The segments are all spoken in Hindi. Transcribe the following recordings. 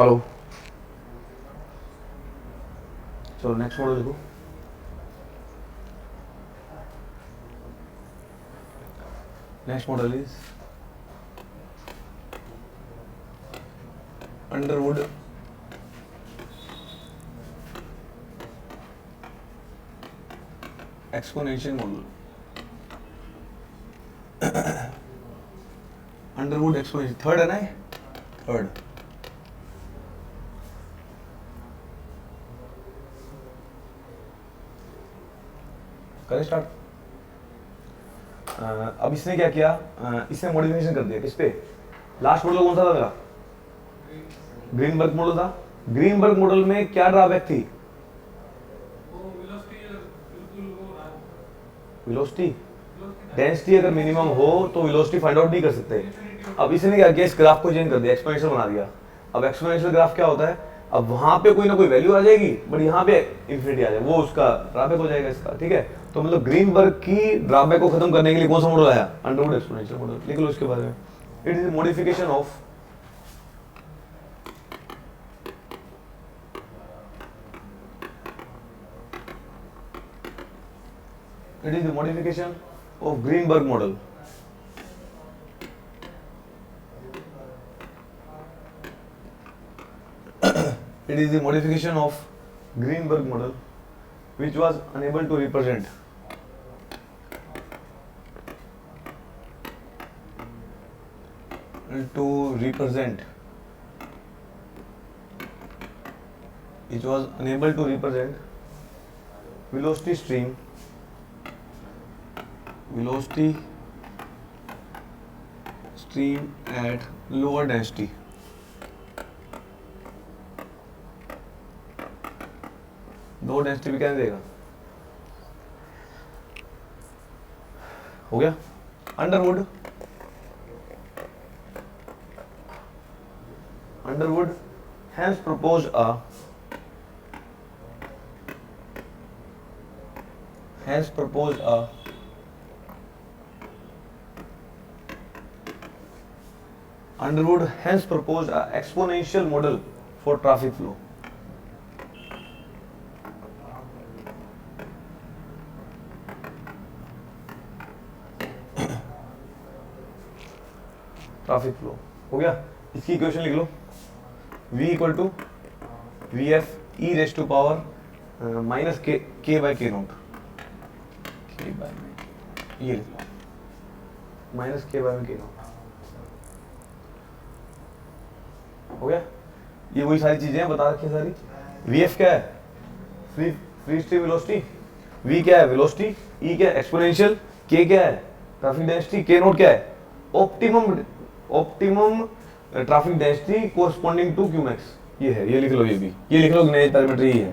हेलो, चलो नेक्स्ट मॉडल देखो। Next model is Underwood exponential model. Underwood exponential third है ना, थर्ड। करें स्टार्ट। अब इसने क्या किया, इसने मॉडिफिकेशन कर दिया किस पे, लास्ट मॉडल कौन सा था मेरा, ग्रीनबर्ग मॉडल था। ग्रीनबर्ग मॉडल में क्या ड्रॉबैक थी, वेलोसिटी डेंसिटी अगर मिनिमम हो तो वेलोसिटी फाइंड आउट नहीं कर सकते। अब इसने क्या किया, इस ग्राफ को चेंज कर दिया, एक्सपोनेंशियल बना दिया। अब एक्सपोनेंशियल ग्राफ क्या होता है, अब वहां पे कोई ना कोई वैल्यू आ जाएगी बट यहाँ पे इंफिनिटी आ जाएगी, वो उसका ड्रॉबैक हो जाएगा इसका, ठीक है। तो मतलब ग्रीनबर्ग की ड्रॉबैक को खत्म करने के लिए कौन सा मॉडल आया, अंडरवुड एक्सपोनेंशियल मॉडल। लिख लो इसके बारे में, it is modification of it is the modification of Greenberg model. It is the modification of Greenberg model which was unable to represent it was unable to represent velocity stream at lower density. दो डेंसिटी भी क्या देगा, हो गया। Underwood hence proposed a Underwood hence proposed an exponential model for traffic flow. Traffic flow हो गया। इसकी इक्वेशन लिख लो, v equal to V F E raise to power minus K by K naught, ये लिख लो minus K by K naught, हो गया। ये वही सारी चीजें बता रखी है सारी। वी एफ क्या है, फ्री स्ट्रीम वेलोसिटी, वी क्या है वेलोसिटी, ई क्या है एक्सपोनेंशियल, के क्या है ट्रैफिक डेंसिटी, के नोट क्या है optimum traffic density corresponding to Q max, ये है, ये लिख लो, ये लिख लो, नए पैरामीटर ये है,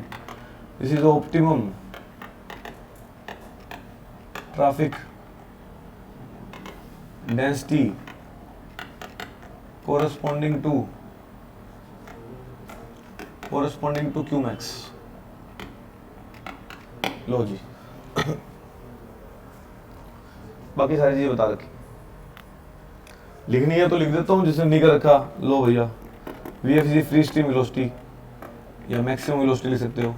this is optimum traffic density corresponding to Q max. लो जी बाकी सारी चीजें बता रखी, लिखनी है तो लिख देता हूँ, जिसने नहीं कर रखा लो भैया। V F is free stream velocity या मैक्सिमम वेलोसिटी लिख सकते हो,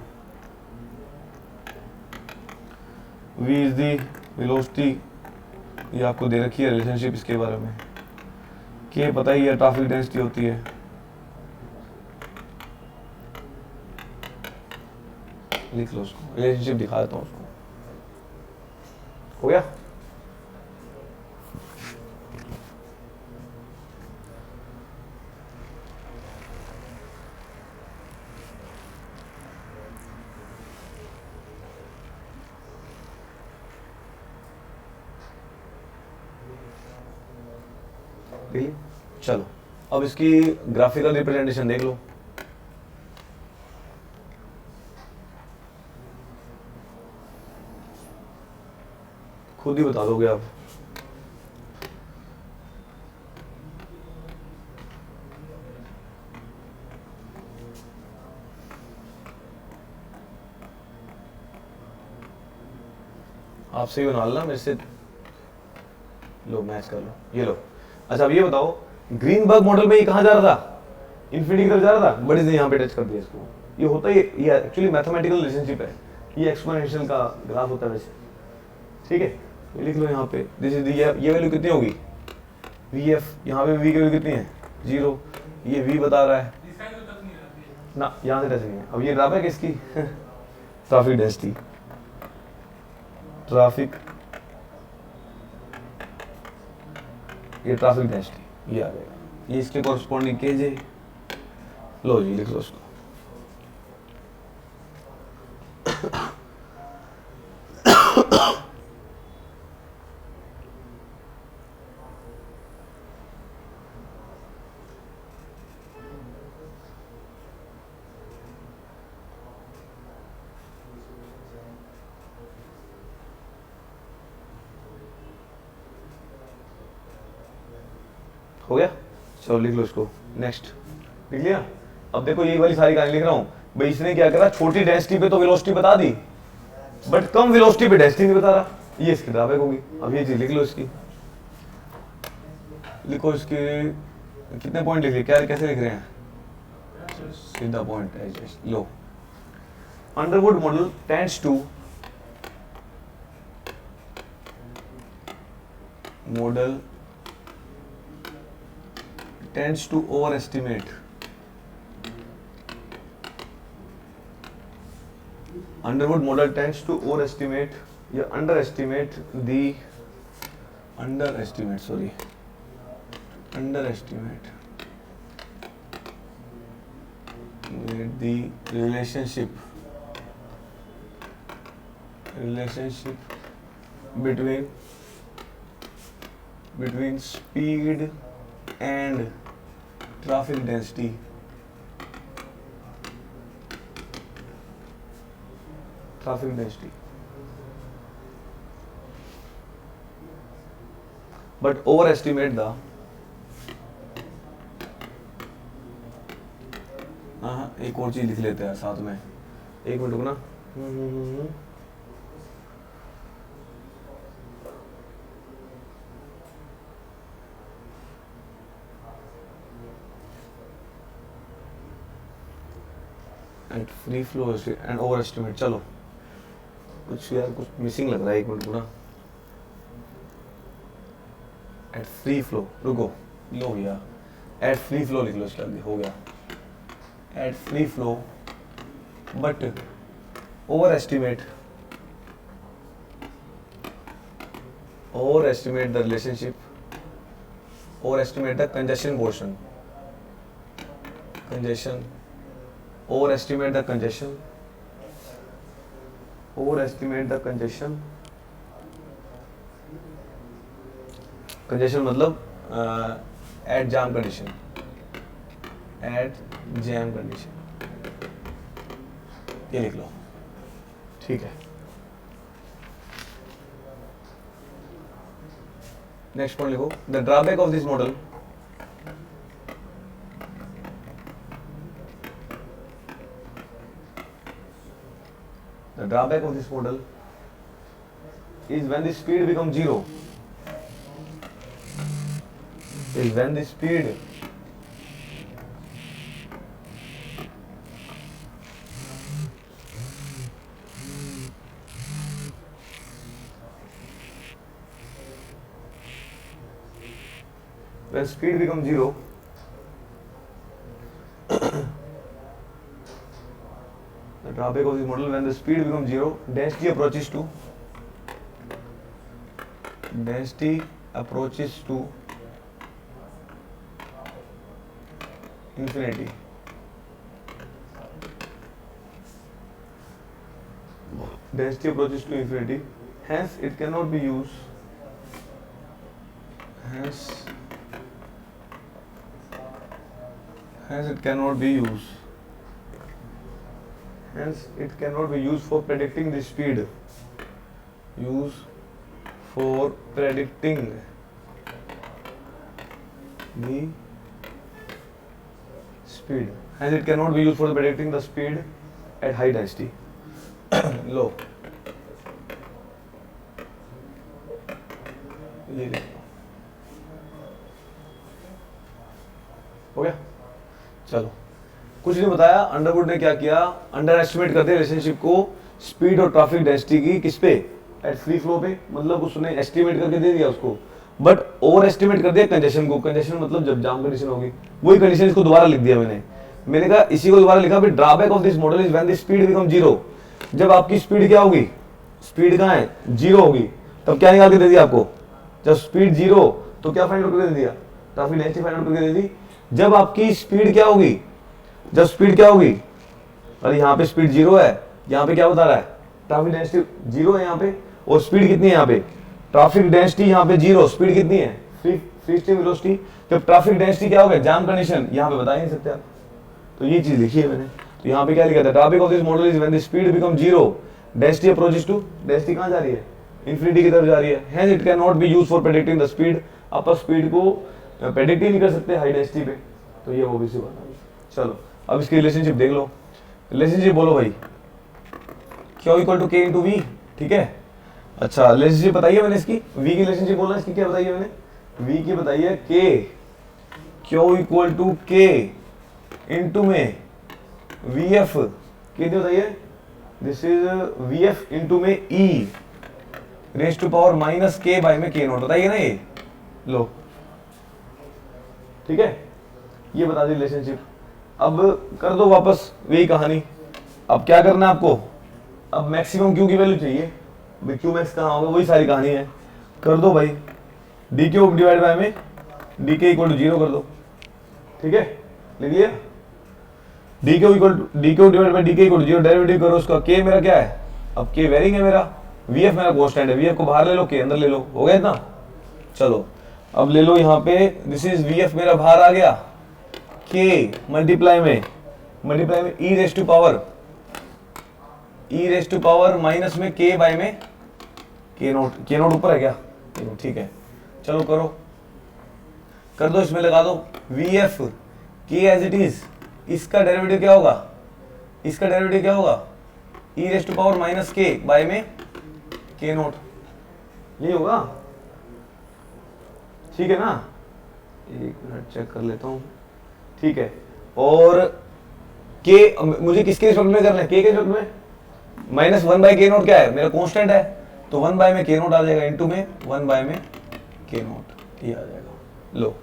वी इज दी वेलोसिटी, ये आपको दे रखी है रिलेशनशिप इसके बारे में, के पता ही है ट्रैफिक डेंसिटी होती है, लिख लो उसको, रिलेशनशिप दिखा देता हूँ उसको, हो गया। चलो अब इसकी ग्राफिकल रिप्रेजेंटेशन देख लो। खुद ही बता दोगे आप। आपसे ही बना लेना, मेरे से लो मैच कर लो, ये लो। अच्छा अब ये बताओ ग्रीनबर्ग मॉडल में ये कहाँ जा रहा था, इन्फिनिटी की तरफ जा रहा था बट इसने यहाँ पे टच कर दिया इसको। ये होता ही, ये एक्चुअली मैथमेटिकल रिलेशनशिप है, ये एक्सपोनेंशियल का ग्राफ होता है वैसे, ठीक है। ये लिख लो यहाँ पे, दिस इज ये वैल्यू कितनी होगी वी एफ, यहाँ पे वी की वैल्यू कितनी है 0, ये वी बता रहा है ना, यहाँ से टच नहीं है। अब ये ड्रॉबैक इसकी ट्रैफिक डेंसिटी, ट्रैफिक, ये ट्रैफिक डेंसिटी ये आ जाएगा, ये इसके कॉरस्पॉन्डिंग केजे, लो जी लिख लो उसको। हो गया, चलो लिख लो इसको। नेक्स्ट लिख लिया। अब देखो यही वाली सारी कहानी लिख रहा हूं भाई, इसने क्या करा, छोटी डेंसिटी पे तो वेलोसिटी बता दी बट कम वेलोसिटी पे डेंसिटी नहीं बता रहा, ये इसकी ड्रॉबैक होगी। अब ये चीज लिख लो इसकी, लिखो इसके कितने पॉइंट लिख लिए, क्या कैसे लिख रहे हैं, सीधा पॉइंट है। लो, Underwood model tends to, model tends to overestimate, Underwood model tends to overestimate या underestimate the the relationship between speed and traffic density, but overestimate the एक और चीज लिख लेते हैं साथ में, एक मिनट रुकना। At free flow and overestimate, चलो कुछ यार कुछ मिसिंग लग रहा है, एक मिनट ना। एट फ्री फ्लो, रुको, लो भैया, एट फ्री फ्लो लिख लो इसके आगे, हो गया। At free flow but overestimate the relationship, overestimate the congestion portion, overestimate the congestion, congestion मतलब at jam condition, ये लिख लो, ठीक है। नेक्स्ट पॉइंट लिखो, the drawback of this model, the drawback of this model is when the speed becomes zero, when the speed becomes zero, the drawback of this model, when the speed becomes zero, density approaches to infinity. Density approaches to infinity, hence it cannot be used. Hence it cannot be used for predicting the speed. Hence it cannot be used for predicting the speed at high density. लो, ये देखो, हो गया। चलो कुछ नहीं बताया, अंडरवुड ने क्या किया, अंडर एस्टिमेट कर दिया रिलेशनशिप को स्पीड और ट्रैफिक डेंसिटी की, किस पे, एट फ्री फ्लो पे, मतलब उसने एस्टिमेट करके दे दिया उसको, बट ओवर एस्टिमेट कर दिया कंजेशन को। कंजेशन मतलब जब जाम कंडीशन होगी, वही कंडीशन इसको दोबारा लिख दिया मैंने कहा इसी को दोबारा लिखा, फिर drawback of this model is when the speed become zero, जब आपकी स्पीड क्या होगी, स्पीड कहाँ है, जीरो होगी, तब क्या निकाल के दे दिया आपको, जब स्पीड जीरो तो क्या फाइंड आउट करके दे दिया, ट्रैफिक डेंसिटी फाइंड आउट करके दे दी। जब आपकी स्पीड क्या होगी, जब स्पीड क्या होगी, अरे यहाँ पे स्पीड जीरो है, यहाँ पे क्या बता रहा है, ट्रैफिक डेंसिटी जीरो है यहाँ पे, और स्पीड कितनी है यहाँ पे, ट्रैफिक डेंसिटी यहाँ पे जीरो, स्पीड कितनी है, फ्री स्ट्रीम वेलोसिटी। जब ट्रैफिक डेंसिटी क्या होगा, जाम कंडीशन, यहाँ पे बता ही नहीं सकते आप, तो ये चीज लिखी है मैंने। तो यहाँ पे क्या लिखा था, traffic of this model is when the speed become zero, density approaches to, density कहाँ जा रही है, इन्फिनिटी की तरफ जा रही है, hence it can not be used for predicting the speed, आप स्पीड को प्रेडिक्ट ही नहीं कर सकते हाई डेंसिटी पे, तो ये वो भी सी बात है। चलो अब इसकी रिलेशनशिप देख लो, रिलेशनशिप बोलो भाई, Q equal to K into we, ठीक है। अच्छा रिलेशनशिप बताइए मैंने इसकी, V की रिलेशनशिप बोलना, इसकी क्या बताइए मैंने, V की बताइए K, Q equal to K into में VF, कितनी बताइए, दिस इज VF इंटू में E raise to power minus K by में के नॉट, बताइए ना ये, लो ठीक है, ये बता दी रिलेशनशिप। अब कर दो वापस वही कहानी, अब क्या करना है आपको, अब मैक्सिमम क्यू की वैल्यू चाहिए, क्यू मैक्स कहाँ होगा, वही सारी कहानी है, कर दो भाई, डी क्यू डिवाइड बाय में डी के इक्वल टू जीरो कर दो, ठीक है, लिख लिया, D Q divide by D के इक्वल टू जीरो, डेरिवेटिव करो उसका, के मेरा क्या है, अब के वेरिंग है मेरा, वी एफ मेरा कांस्टेंट है, वी एफ को बाहर ले लो, के अंदर ले लो, हो गया इतना। चलो अब ले लो यहाँ पे, दिस इज वी एफ मेरा बाहर आ गया, के मल्टीप्लाई में ई रेस टू पावर माइनस में के बाय में के नोट ऊपर है क्या, ठीक है, चलो करो, कर दो, इसमें लगा दो वी एफ के एज इट इज, इसका डेरिवेटिव क्या होगा, इसका डेरिवेटिव क्या होगा, ई raise to power minus K by में के नोट, ये होगा, ठीक है ना, एक मिनट चेक कर लेता हूँ, ठीक है, और के मुझे किसके रिस्पेक्ट में करना है, के रिस्पेक्ट में, minus one by K naught क्या है, मेरा कांस्टेंट है, तो वन बाय में के नोट आ जाएगा, इंटू में वन बाय में के नोट, ये आ जाएगा, लो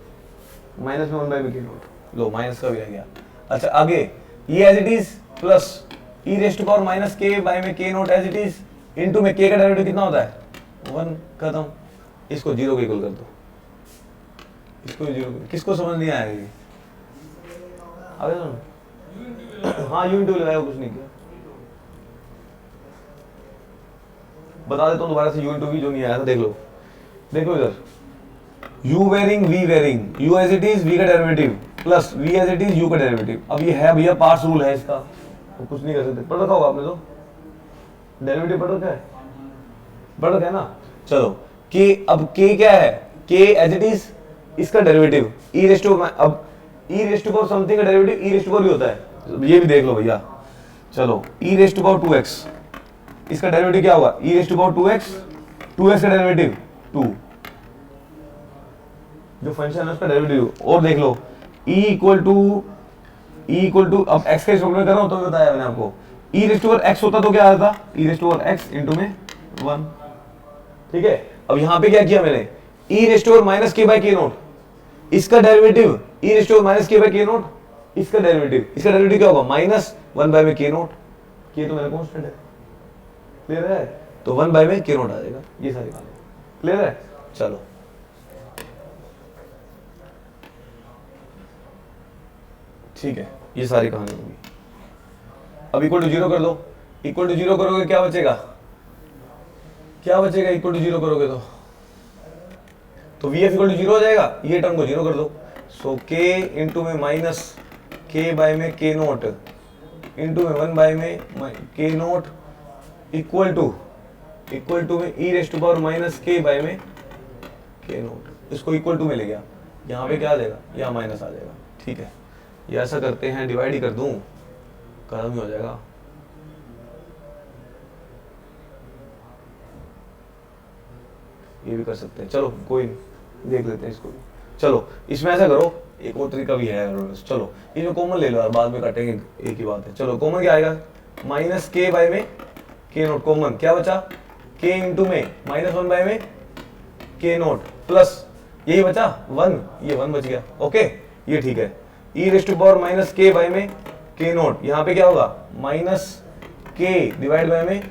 माइनस में वन बाय में के नोट, लो माइनस का भी आ गया। अच्छा आगे ये as it is plus E raise to power minus K by में K naught as it is, into में के का डेरिवेटिव कितना होता है, वन, खत्म, इसको जीरो के इक्वल कर दो, इसको जीरो, किसको समझ नहीं आएगा ये, हाँ यू इंटू लगाया, कुछ नहीं किया, बता देता हूँ दोबारा से, यू इंटू वी जो नहीं आया था, देख लो, देखो इधर, u varying v varying, u as it is v का derivative plus v as it is u का डेरिवेटिव, अब ये है भैया पार्ट्स रूल है इसका, तो कुछ नहीं कर सकते, पढ़ रखा होगा आपने, तो डेरिवेटिव पढ़ रखा है, पढ़ रखा है ना। चलो k, अब k क्या है, k एज इट इज, इसका डेरिवेटिव e रेस टू, अब e raise to power something का डेरिवेटिव e रेस टू पावर भी होता है, ये भी देख लो भैया, चलो e raise to power 2x, इसका डेरिवेटिव क्या होगा, e raise to power 2x, 2x का डेरिवेटिव 2, जो फंक्शन है उसका डेरिवेटिव, और देख लो e इक्वल टू अब x के रिस्पेक्ट में कर रहा हूं, तो बताया मैंने आपको, e raise to power x होता तो क्या आता, e raise to power x into में 1, ठीक है। अब यहाँ पे क्या किया मैंने, e raise to power minus K by K naught, इसका derivative e raise to power minus K by K naught, इसका डेरिवेटिव क्या होगा, माइनस 1 बाय में के नोट, के तो मेरा कांस्टेंट है, क्लियर है, तो 1 बाय में के नोट आ जाएगा, ये सारी बात क्लियर है। चलो ठीक है, ये सारी कहानी होगी। अब इक्वल टू जीरो कर दो, इक्वल टू जीरो करोगे क्या बचेगा, इक्वल टू जीरो करोगे तो V F equal to zero हो जाएगा, ये टर्म को जीरो कर दो, सो के इंटू में माइनस के बाय में के नोट इंटू में 1 बाय में के नोट इक्वल टू में ई raise to power minus K by में के नोट, इसको इक्वल टू में ले गया, यहाँ पे क्या आ जाएगा, यहाँ माइनस आ जाएगा, ठीक है। ये ऐसा करते हैं, डिवाइड ही कर दूं, खत्म ही हो जाएगा, ये भी कर सकते हैं, चलो कोई नहीं, देख लेते हैं इसको भी। चलो इसमें ऐसा करो, एक और तरीका भी है, चलो इनको कॉमन ले लो यार, बाद में काटेंगे, एक ही बात है। चलो कॉमन क्या आएगा, माइनस के बाय में के नोट, कॉमन क्या बचा, के इंटू में माइनस 1 बाय में के नोट प्लस यही बचा 1, ये 1 बच गया। ओके ये ठीक है। ई rest to power minus K by में के नोट, यहाँ पे क्या होगा माइनस के डिवाइड बाय में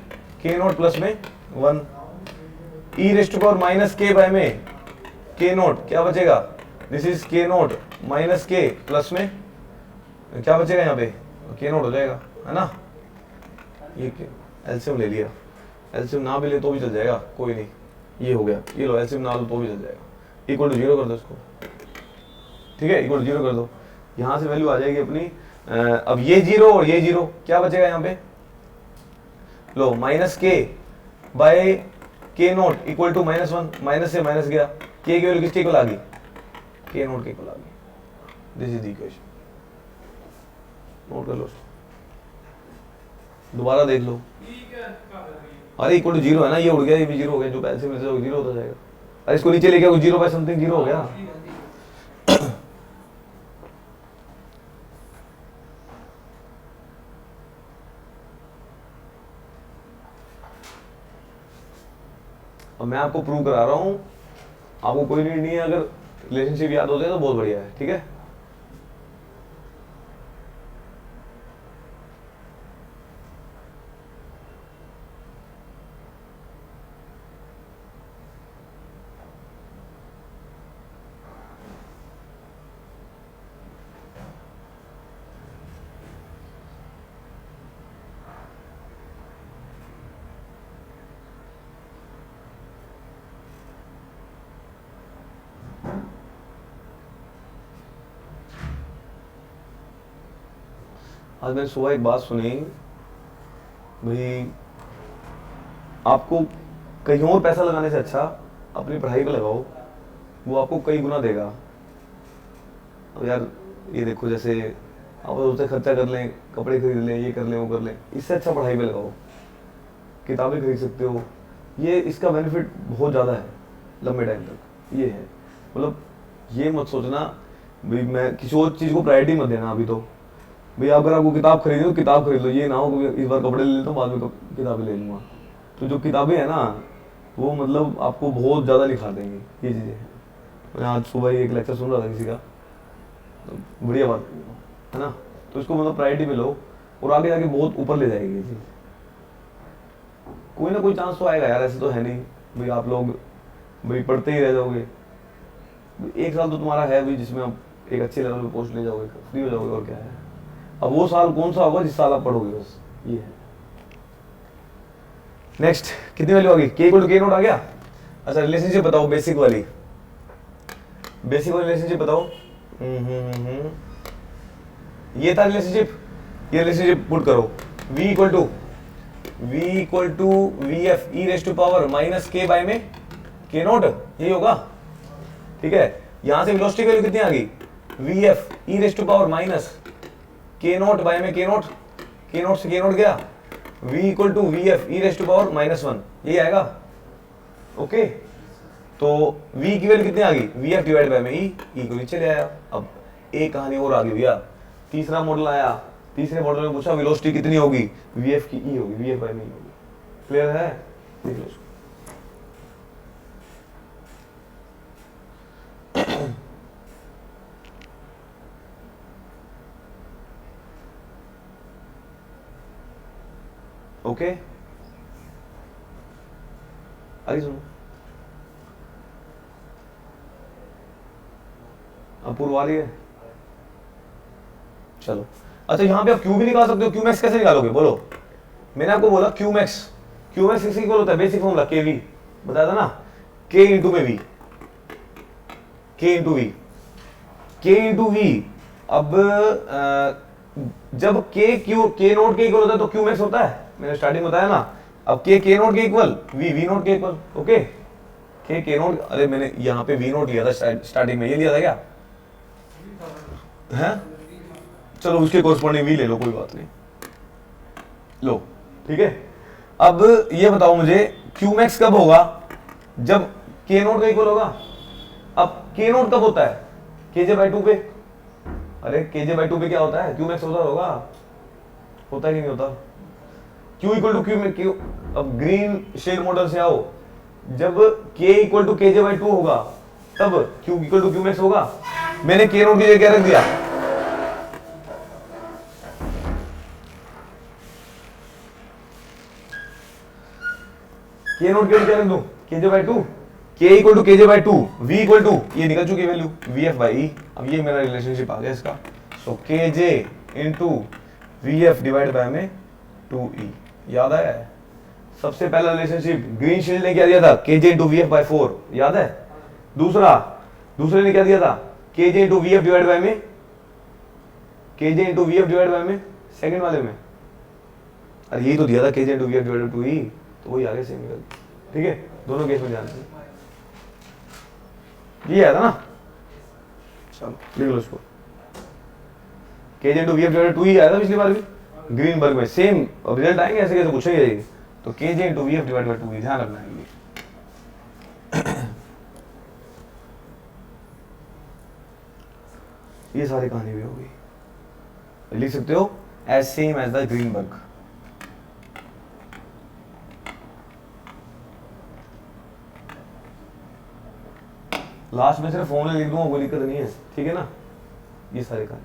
के नोट प्लस में 1। ई rest to power minus K by में के नोट क्या बचेगा, दिस इज के नोट माइनस के प्लस में क्या बचेगा, यहाँ पे के नोट हो जाएगा, है ना। ये एलसीएम ले लिया, एलसीएम ना भी ले तो भी चल जाएगा, कोई नहीं, ये हो गया। ये लो एलसीएम ना लो तो भी चल जाएगा। इक्वल टू 0 कर दो इसको, ठीक है, इक्वल टू 0 कर दो, यहाँ से वैल्यू आ जाएगी अपनी। अब ये 0 और ये 0 क्या बचेगा यहाँ पे, लो minus K by K note equal to -1, minus से माइनस गया, के की वैल्यू किसके इक्वल आ गई, के नोट के इक्वल आ गई। This is the equation, note कर लो, दोबारा देख लो। अरे इक्वल टू 0 है ना, ये उड़ गया, ये भी 0 हो गया, जो पैसे में से 0 होता जाएगा। अरे इसको नीचे लेके आओ, 0 बाय समथिंग 0 हो गया। अब मैं आपको प्रूव करा रहा हूं, आपको कोई नीड नहीं है, अगर रिलेशनशिप याद होते हैं तो बहुत बढ़िया है, ठीक है। आज मैंने सुबह एक बात सुनी, भाई आपको कहीं और पैसा लगाने से अच्छा अपनी पढ़ाई पे लगाओ, वो आपको कई गुना देगा। अब यार ये देखो, जैसे आप उससे खर्चा कर लें, कपड़े खरीद लें, ये कर लें, वो कर लें, इससे अच्छा पढ़ाई पे लगाओ, किताबें खरीद सकते हो, ये इसका बेनिफिट बहुत ज़्यादा है लंबे टाइम तक। ये है, मतलब ये मत सोचना भाई मैं किसी और चीज़ को प्रायोरिटी मत देना अभी। तो भाई अगर आपको किताब खरीदो तो किताब खरीद लो, ये ना हो कि इस बार कपड़े ले लेता हूँ बाद में किताबें ले लूँगा। तो जो किताबें हैं ना वो मतलब आपको बहुत ज़्यादा लिखा देंगी, ये चीज़ें हैं। मैं आज सुबह ही एक लेक्चर सुन रहा था किसी का, तो बढ़िया बात है ना, तो इसको मतलब प्रायोरिटी में लो और आगे जाके बहुत ऊपर ले जाएगी ये चीज़। कोई ना कोई चांस तो आएगा यार, ऐसे तो है नहीं भाई आप लोग भाई पढ़ते ही रह जाओगे। एक साल तो तुम्हारा है भाई जिसमें आप एक अच्छे लेवल पे पोस्ट ले जाओगे, फ्री हो जाओगे, और क्या है। अब वो साल कौन सा होगा जिस साल आप पढ़ोगे, बस ये है। नेक्स्ट कितनी वैल्यू आ गई, के इक्वल टू के नोट आ गया। अच्छा रिलेशनशिप बताओ, बेसिक वाली, बेसिक वाली रिलेशनशिप बताओ। ये था रिलेशनशिप, ये रिलेशनशिप पुट करो, v equal to V F E raise to power minus K by में के नोट, यही होगा, ठीक है। यहां से वेलोसिटी वैल्यू कितनी आ गई, V F E raise to power minus K naught by में के नोट से के नोट गया, v equal to V F E raise to power -1, यही आएगा। ओके तो v की वैल्यू कितनी आ गई, वी एफ डिवाइड बाय में ई को नीचे ले आया। अब एक कहानी और आ गई भैया, तीसरा मॉडल आया, तीसरे मॉडल में पूछा वेलोसिटी कितनी होगी, वी एफ की ई होगी, वी एफ बाय में ई होगी। क्लियर है, देख लो इसको। ओके आगे सुनो, अपूर्व आ रही है, चलो। अच्छा यहाँ पे आप क्यू भी निकाल सकते हो, क्यू मैक्स कैसे निकालोगे बोलो। मैंने आपको बोला क्यू मैक्स किसके इक्वल होता है, बेसिक फॉर्मूला के वी बताया था ना, के इंटू में वी, के इंटू वी। अब जब के नोट के इक्वल होता है तो क्यू मैक्स होता है, मैंने स्टार्टिंग बताया ना। अब के नोट के इक्वल वी नोट के इक्वल, ओके। के नोट, अरे मैंने यहाँ पे वी नोट लिया था स्टार्टिंग में, ये लिया था क्या है, चलो उसके कोरस्पॉन्डिंग वी ले लो, कोई बात नहीं, लो ठीक है। अब ये बताओ मुझे क्यू मैक्स कब होगा, जब के नोट का इक्वल होगा। अब के नोट कब होता है, के जे बाई 2 पे, अरे kj/2 पे क्या होता है, क्यू मैक्स होगा, होता है कि नहीं होता? Q इक्वल टू क्यू, अब ग्रीन शेड मॉडल से आओ, जब K इक्वल टू kj/2 होगा तब Q equal to Q max होगा। मैंने K नोट की जगह क्या रख दिया, K नोट की जगह क्या रख दूं, kj/2, K equal to kj/2, V equal to, ये निकल चुकी वैल्यू VF/E। अब ये मेरा रिलेशनशिप आ गया इसका, सो kj into VF divide by में 2E। याद आया है? सबसे पहला रिलेशनशिप ग्रीन शील्ड ने क्या दिया था, kj इंटू VF/4, याद है? दूसरे ने क्या दिया था, kj into VF divide by में, kj into VF divide by में, सेकंड वाले में, अरे यही तो दिया था kj into VF divide by 2E, तो वही आगे सेम निकल। ठीक है, दोनों केस में ध्यान से ये आया था ना, चलो लिख लो इसको, kj into VF divide by 2E आया था पिछली बार भी ग्रीनबर्ग में, सेम रिजल्ट आएंगे, ऐसे कैसे पूछेंगे, तो kj into VF divide by 2E, ध्यान रखना है ये सारी कहानी भी होगी। लिख सकते हो as same as the Greenberg. Last में सिर्फ फॉर्मूला लिख दूंगा, कोई दिक्कत नहीं है, ठीक है ना? ये सारे कहानी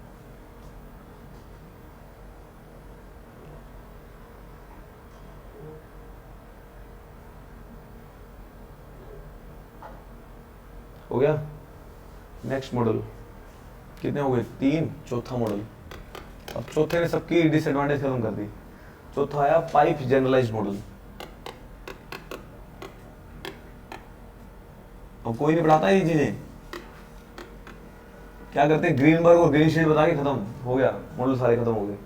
हो गया। नेक्स्ट मॉडल कितने हो गए, 3, चौथा मॉडल। अब चौथे ने सबकी डिसएडवांटेज खत्म कर दी। चौथा आया पाइप जनरलाइज्ड मॉडल। अब कोई नहीं पढ़ाता ये चीजें, क्या करते हैं, ग्रीनबर्ग और ग्रीन शील्ड बता के खत्म हो गया, मॉडल सारे खत्म हो गए।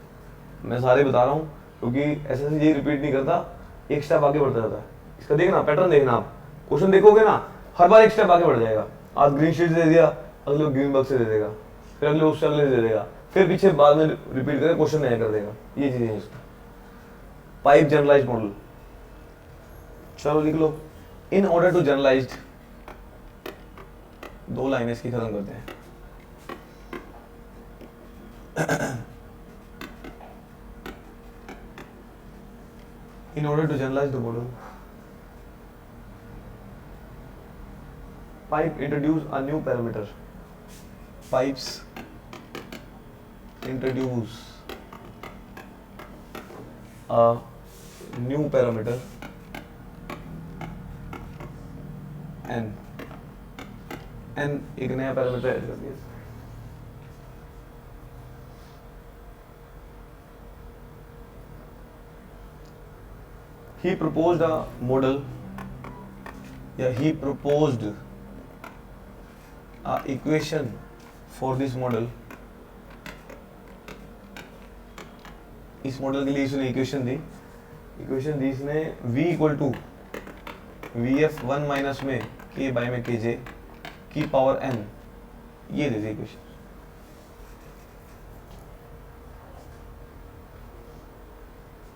मैं सारे बता रहा हूँ क्योंकि ऐसे ये रिपीट नहीं करता, एक स्टेप आगे बढ़ता जाता है। इसका देखना पैटर्न, देखना आप क्वेश्चन देखोगे ना, हर बार एक स्टेप आगे बढ़ जाएगा। आज ग्रीन शील्ड दे दिया, अगले ग्रीनबर्ग से दे देगा, फिर अगले उससे अगले दे देगा, फिर पीछे बाद में रिपीट करके क्वेश्चन नया कर देगा। ये चीजें हैं इसका पाइप जनरलाइज्ड मॉडल। चलो लिख लो, इन ऑर्डर टू जनरलाइज्ड, 2 लाइनें इसकी खत्म करते हैं। In order to generalize the model, pipe introduce a new parameter. Pipes introduce a new parameter n एक नया पैरामीटर ऐड कर दिया। He proposed a model, he proposed a equation for this model. इस मॉडल के लिए इसने इक्वेशन दी इसने v equal to VF1 minus में k बाय में kj की पावर n, ये दे दी इक्वेशन।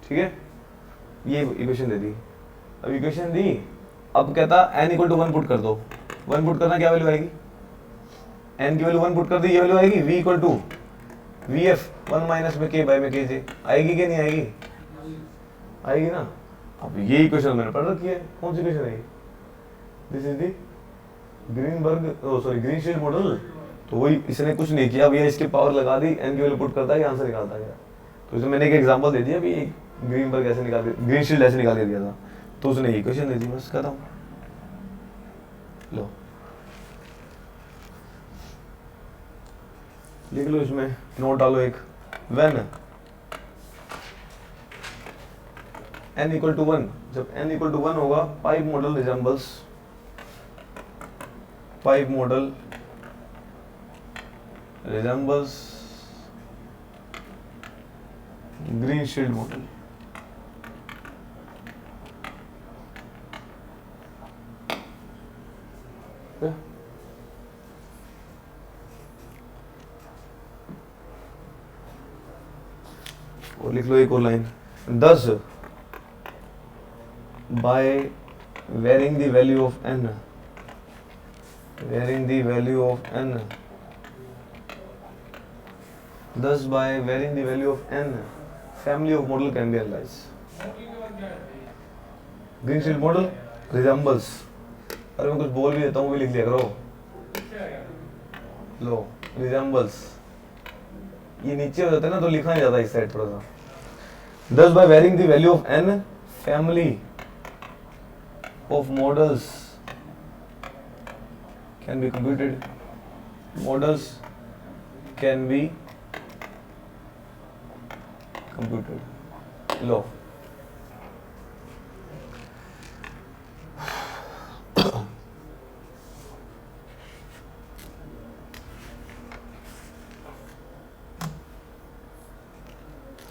ठीक है, ये इक्वेशन दे दी। अब इक्वेशन दी, अब कहता n इक्वल टू 1 पुट कर दो। 1 पुट करना क्या वैल्यू आएगी, n की वैल्यू 1 पुट कर दी, ये वैल्यू आएगी v equal to VF1 minus में k बाय में kj। आएगी कि नहीं आएगी, आएगी ना। अब ये इक्वेशन मैंने पढ़ रखी है, कौन सी इक्वेशन है ये, this is the green shield model. तो वही इसने कुछ नहीं किया भैया, इसके पावर लगा दी, n की वैल्यू पुट करता है, आंसर निकालता गया। तो इसमें मैंने एक एग्जांपल दे दिया भी, ग्रीनबर्ग ऐसे निकाल के, ग्रीन शील्ड ऐसे निकाल के दिया था, तो उसने ये क्वेश्चन दे दी, बस खत्म। लो लिख लो, इसमें नोट डालो एक, व्हेन n इक्वल टू 1, जब n इक्वल टू 1 होगा, pipe model resembles green shield model. और लिख लो एक और line, 10 by varying the value of n, Thus, by varying the value of n, family of model can be analyzed. Greenfield model resembles. अरे मैं कुछ बोल भी देता हूँ, भी लिख लिया करो. लो, resembles. ये नीचे हो जाता है ना, तो लिखा नहीं जाता इस साइड थोड़ा सा. Thus, by varying the value of n, family of models can be computed. Models can be computed. लो.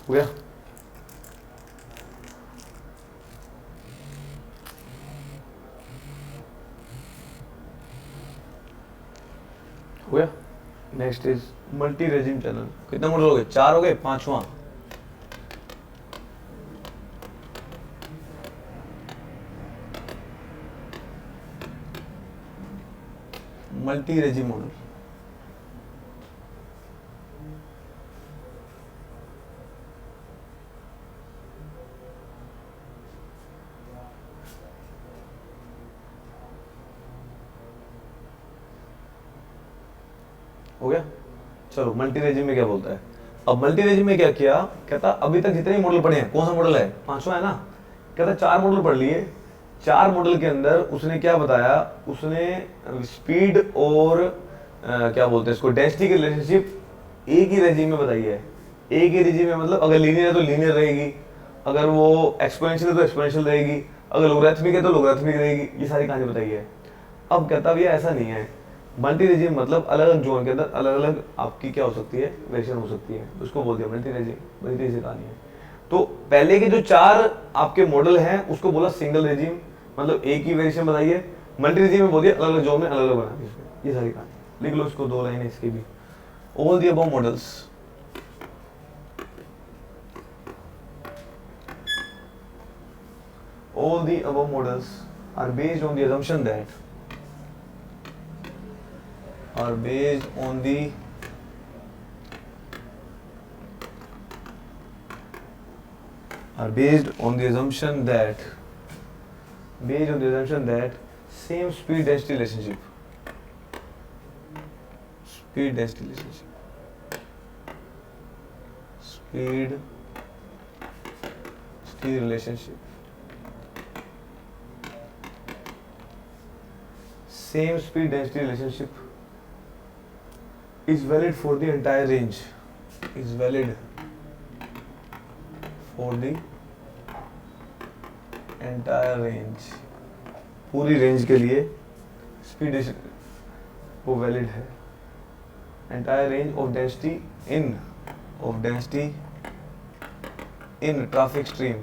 हो गया. हो गया. Next is multi regime channel. कितने मॉडल हो गए? 4 हो गए. 5वां मल्टी रेजिम मॉडल. हो गया. चलो, मल्टी रेजिम में क्या बोलता है. अब मल्टी रेजिम में क्या किया, कहता अभी तक जितने मॉडल पढ़े हैं, कौन सा मॉडल है? 5वां है ना. कहता 4 मॉडल पढ़ लिए. 4 मॉडल के अंदर उसने क्या बताया, उसने स्पीड और क्या बोलते हैं इसको, डेंसिटी की रिलेशनशिप एक ही रेजिम में बताई है. एक ही रेजिम में मतलब अगर लीनियर है तो लीनियर रहेगी, अगर वो एक्सपोनेंशियल है तो एक्सपोनेंशियल रहेगी, अगर लोगरिथमिक है तो लोगरिथमिक रहेगी. ये सारी कहानी बताई है. अब कहता भैया ऐसा नहीं है. मल्टी रेजिम मतलब अलग अलग जोन के अंदर अलग अलग आपकी क्या हो सकती है, वेरिएशन हो सकती है. उसको बोल दिया मल्टी रेजिम. मल्टी से कहानी है. तो पहले के जो 4 आपके मॉडल हैं उसको बोला सिंगल रेजिम, मतलब एक ही वेरिएशन बताइए. मल्टी रेजिम में बोल दिया अलग अलग जोन में अलग अलग बना दिया. ये सारी कहानी लिख लो. इसको 2 लाइन है इसकी भी. All the above models all the above models are based on the assumption that are based on the assumption that same speed density relationship speed relationship same speed density relationship is valid for the entire range. Is valid for the entire range. पूरी रेंज के लिए स्पीड वो वैलिड है. entire range of density in traffic stream.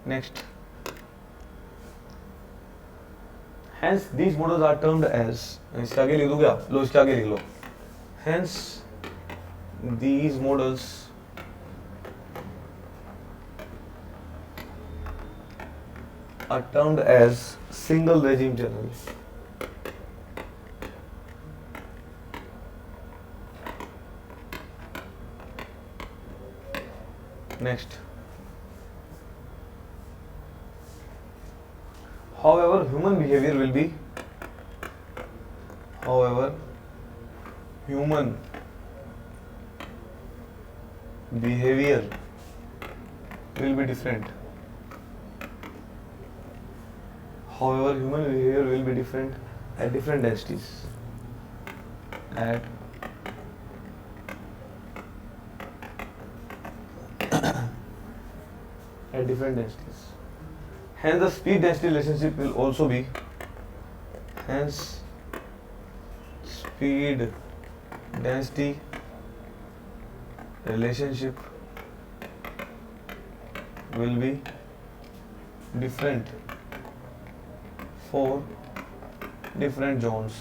Next. Hence these models are termed as, इसके आगे लिख दो क्या? लो इसके आगे लिख लो. Hence these models are termed as single regime channel. Next. However, human behavior will be different. However, human behavior will be different at different densities. At different densities. Hence, the speed density relationship will also be. Hence, speed density relationship will be different for different zones.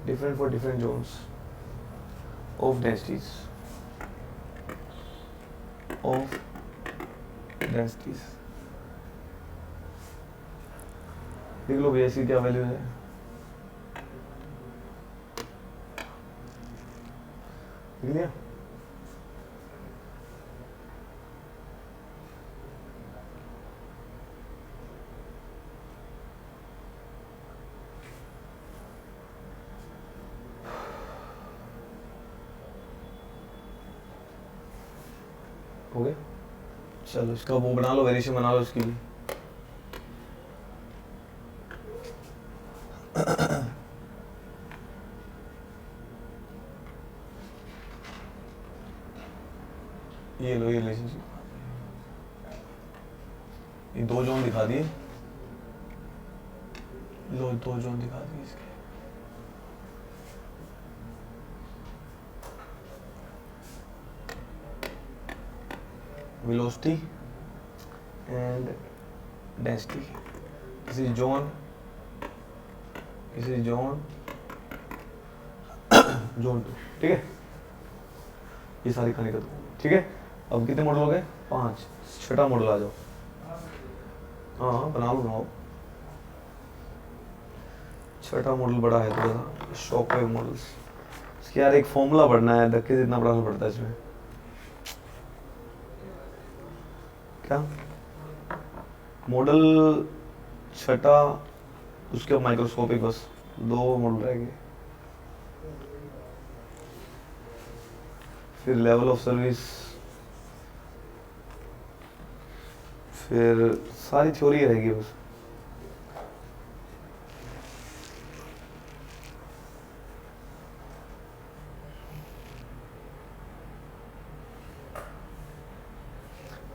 Different for different zones of densities. देख लो भैया इसकी क्या वैल्यू है। देख लिया। हो गया। चलो इसका वो बना लो, वेरिएशन बना लो इसकी भी। ये लो, ये रिलेशनशिप, ये दो जोन दिखा दिए, लो दो जोन दिखा दिए इसके। velocity and density, this is zone, this is zone zone 2, ठीक है। ये सारी कहानी कर दो, ठीक है। अब कितने मॉडल हो गए? 5। छठा मॉडल आ जाओ। हाँ बना लो, बनाओ। छठा मॉडल बड़ा है थोड़ा सा, शॉकवेव मॉडल्स। इसकी यार एक फॉर्मूला पढ़ना है, धक्के से इतना पढ़ाना पड़ता है इसमें। क्या मॉडल छठा, उसके माइक्रोस्कोपिक, बस 2 मॉडल रह गए। फिर लेवल ऑफ सर्विस, फिर सारी थ्योरी रहेगी बस।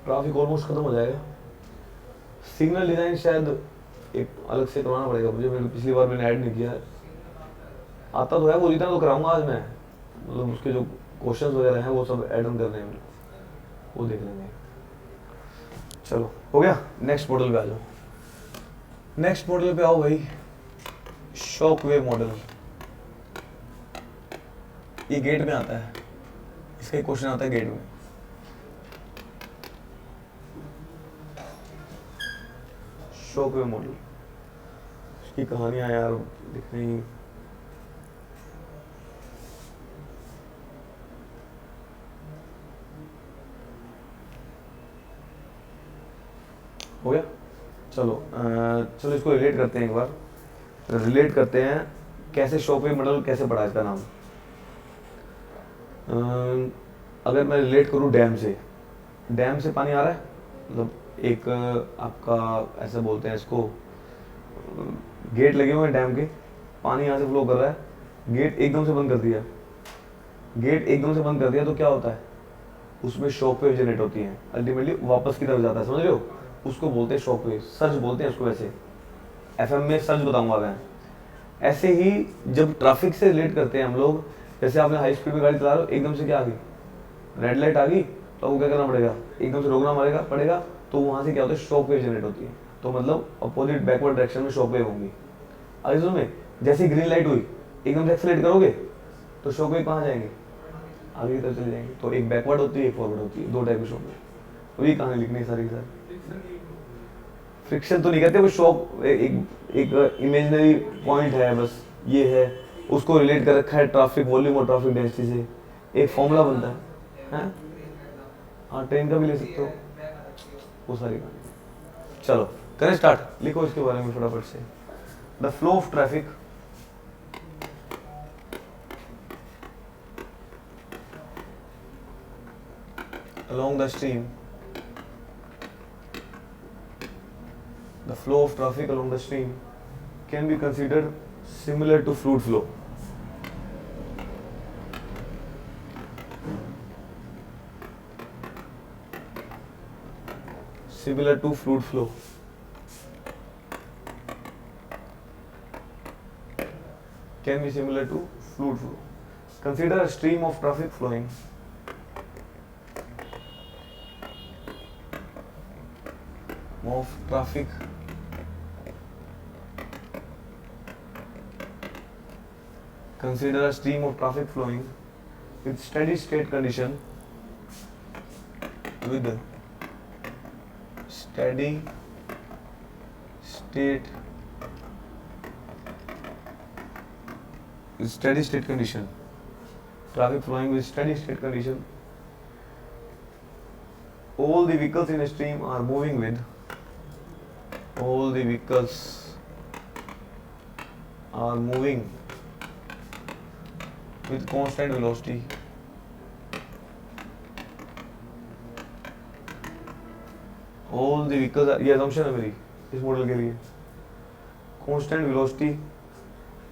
ट्रैफिक ऑलमोस्ट खत्म हो जाएगा। सिग्नल डिजाइन शायद एक अलग से करवाना पड़ेगा मुझे, मैंने पिछली बार मैंने ऐड नहीं किया है। आता तो है वो, जितना तो कराऊंगा आज मैं, मतलब उसके जो क्वेश्चंस वगैरह हैं वो सब ऐड ऑन करने हैं, वो देख लेंगे। चलो हो गया। नेक्स्ट मॉडल पे आ जाओ। नेक्स्ट मॉडल पे आओ भाई, शॉकवेव मॉडल। ये गेट में आता है, इसका एक क्वेश्चन आता है गेट में। शॉकवेव मॉडल, इसकी कहानियां यार दिख रही। हो गया। चलो चलो इसको रिलेट करते हैं एक बार। रिलेट करते हैं कैसे शॉकवेव मॉडल कैसे पढ़ा इसका नाम। अगर मैं रिलेट करूँ डैम से, डैम से पानी आ रहा है, मतलब एक आपका ऐसे बोलते हैं इसको, गेट लगे हुए हैं डैम के, पानी यहाँ से फ्लो कर रहा है, गेट एकदम से बंद कर दिया, गेट एकदम से बंद कर दिया तो क्या होता है, उसमें शॉकवेव जनरेट होती है, अल्टीमेटली वापस की तरफ जाता है, समझ रहे हो, उसको बोलते हैं शॉकवेव, सर्ज बोलते हैं उसको। वैसे एफएम में सर्ज बताऊंगा मैं। ऐसे ही जब ट्रैफिक से रिलेट करते हैं हम लोग, जैसे आपने हाई स्पीड में गाड़ी चला रहे हो, एकदम से क्या आ गई, रेड लाइट आ गई, तो आपको क्या करना पड़ेगा, एकदम से रोकना पड़ेगा, तो वहां से क्या होता है, शॉकवेव जनरेट होती है। तो मतलब अपोजिट बैकवर्ड डायरेक्शन में शॉकवेव होंगी। अगर इसमें जैसे ग्रीन लाइट हुई, एकदम से एक्सेलेरेट करोगे तो शॉकवेव कहाँ जाएंगे, आगे की तरफ चले जाएंगे। तो एक बैकवर्ड होती है, एक फॉरवर्ड होती है, 2 टाइप की शॉकवेव। तो ये कहानी लिखनी है सारी की सारी। फ्रिक्शन तो नहीं कहते, वो शॉक एक इमेजिनरी पॉइंट है, बस ये है, उसको रिलेट कर रखा है ट्रैफिक वॉल्यूम और ट्रैफिक डेंसिटी से, एक फॉर्मूला बनता है। हाँ ट्रेन का भी ले सकते हो, वो सारी कहानी। चलो करें स्टार्ट, लिखो इसके बारे में फटाफट से। The flow of traffic along the stream, the flow of traffic along the stream can be considered similar to fluid flow. Similar to fluid flow. Can be similar to fluid flow. Consider a stream of traffic flowing Consider a stream of traffic flowing with steady state condition, with steady state steady state condition, traffic flowing with steady state condition, all the vehicles in a stream are moving with, all the vehicles are moving with constant velocity, all the vehicles are, ये assumption है मेरी इस मॉडल के लिए, constant velocity,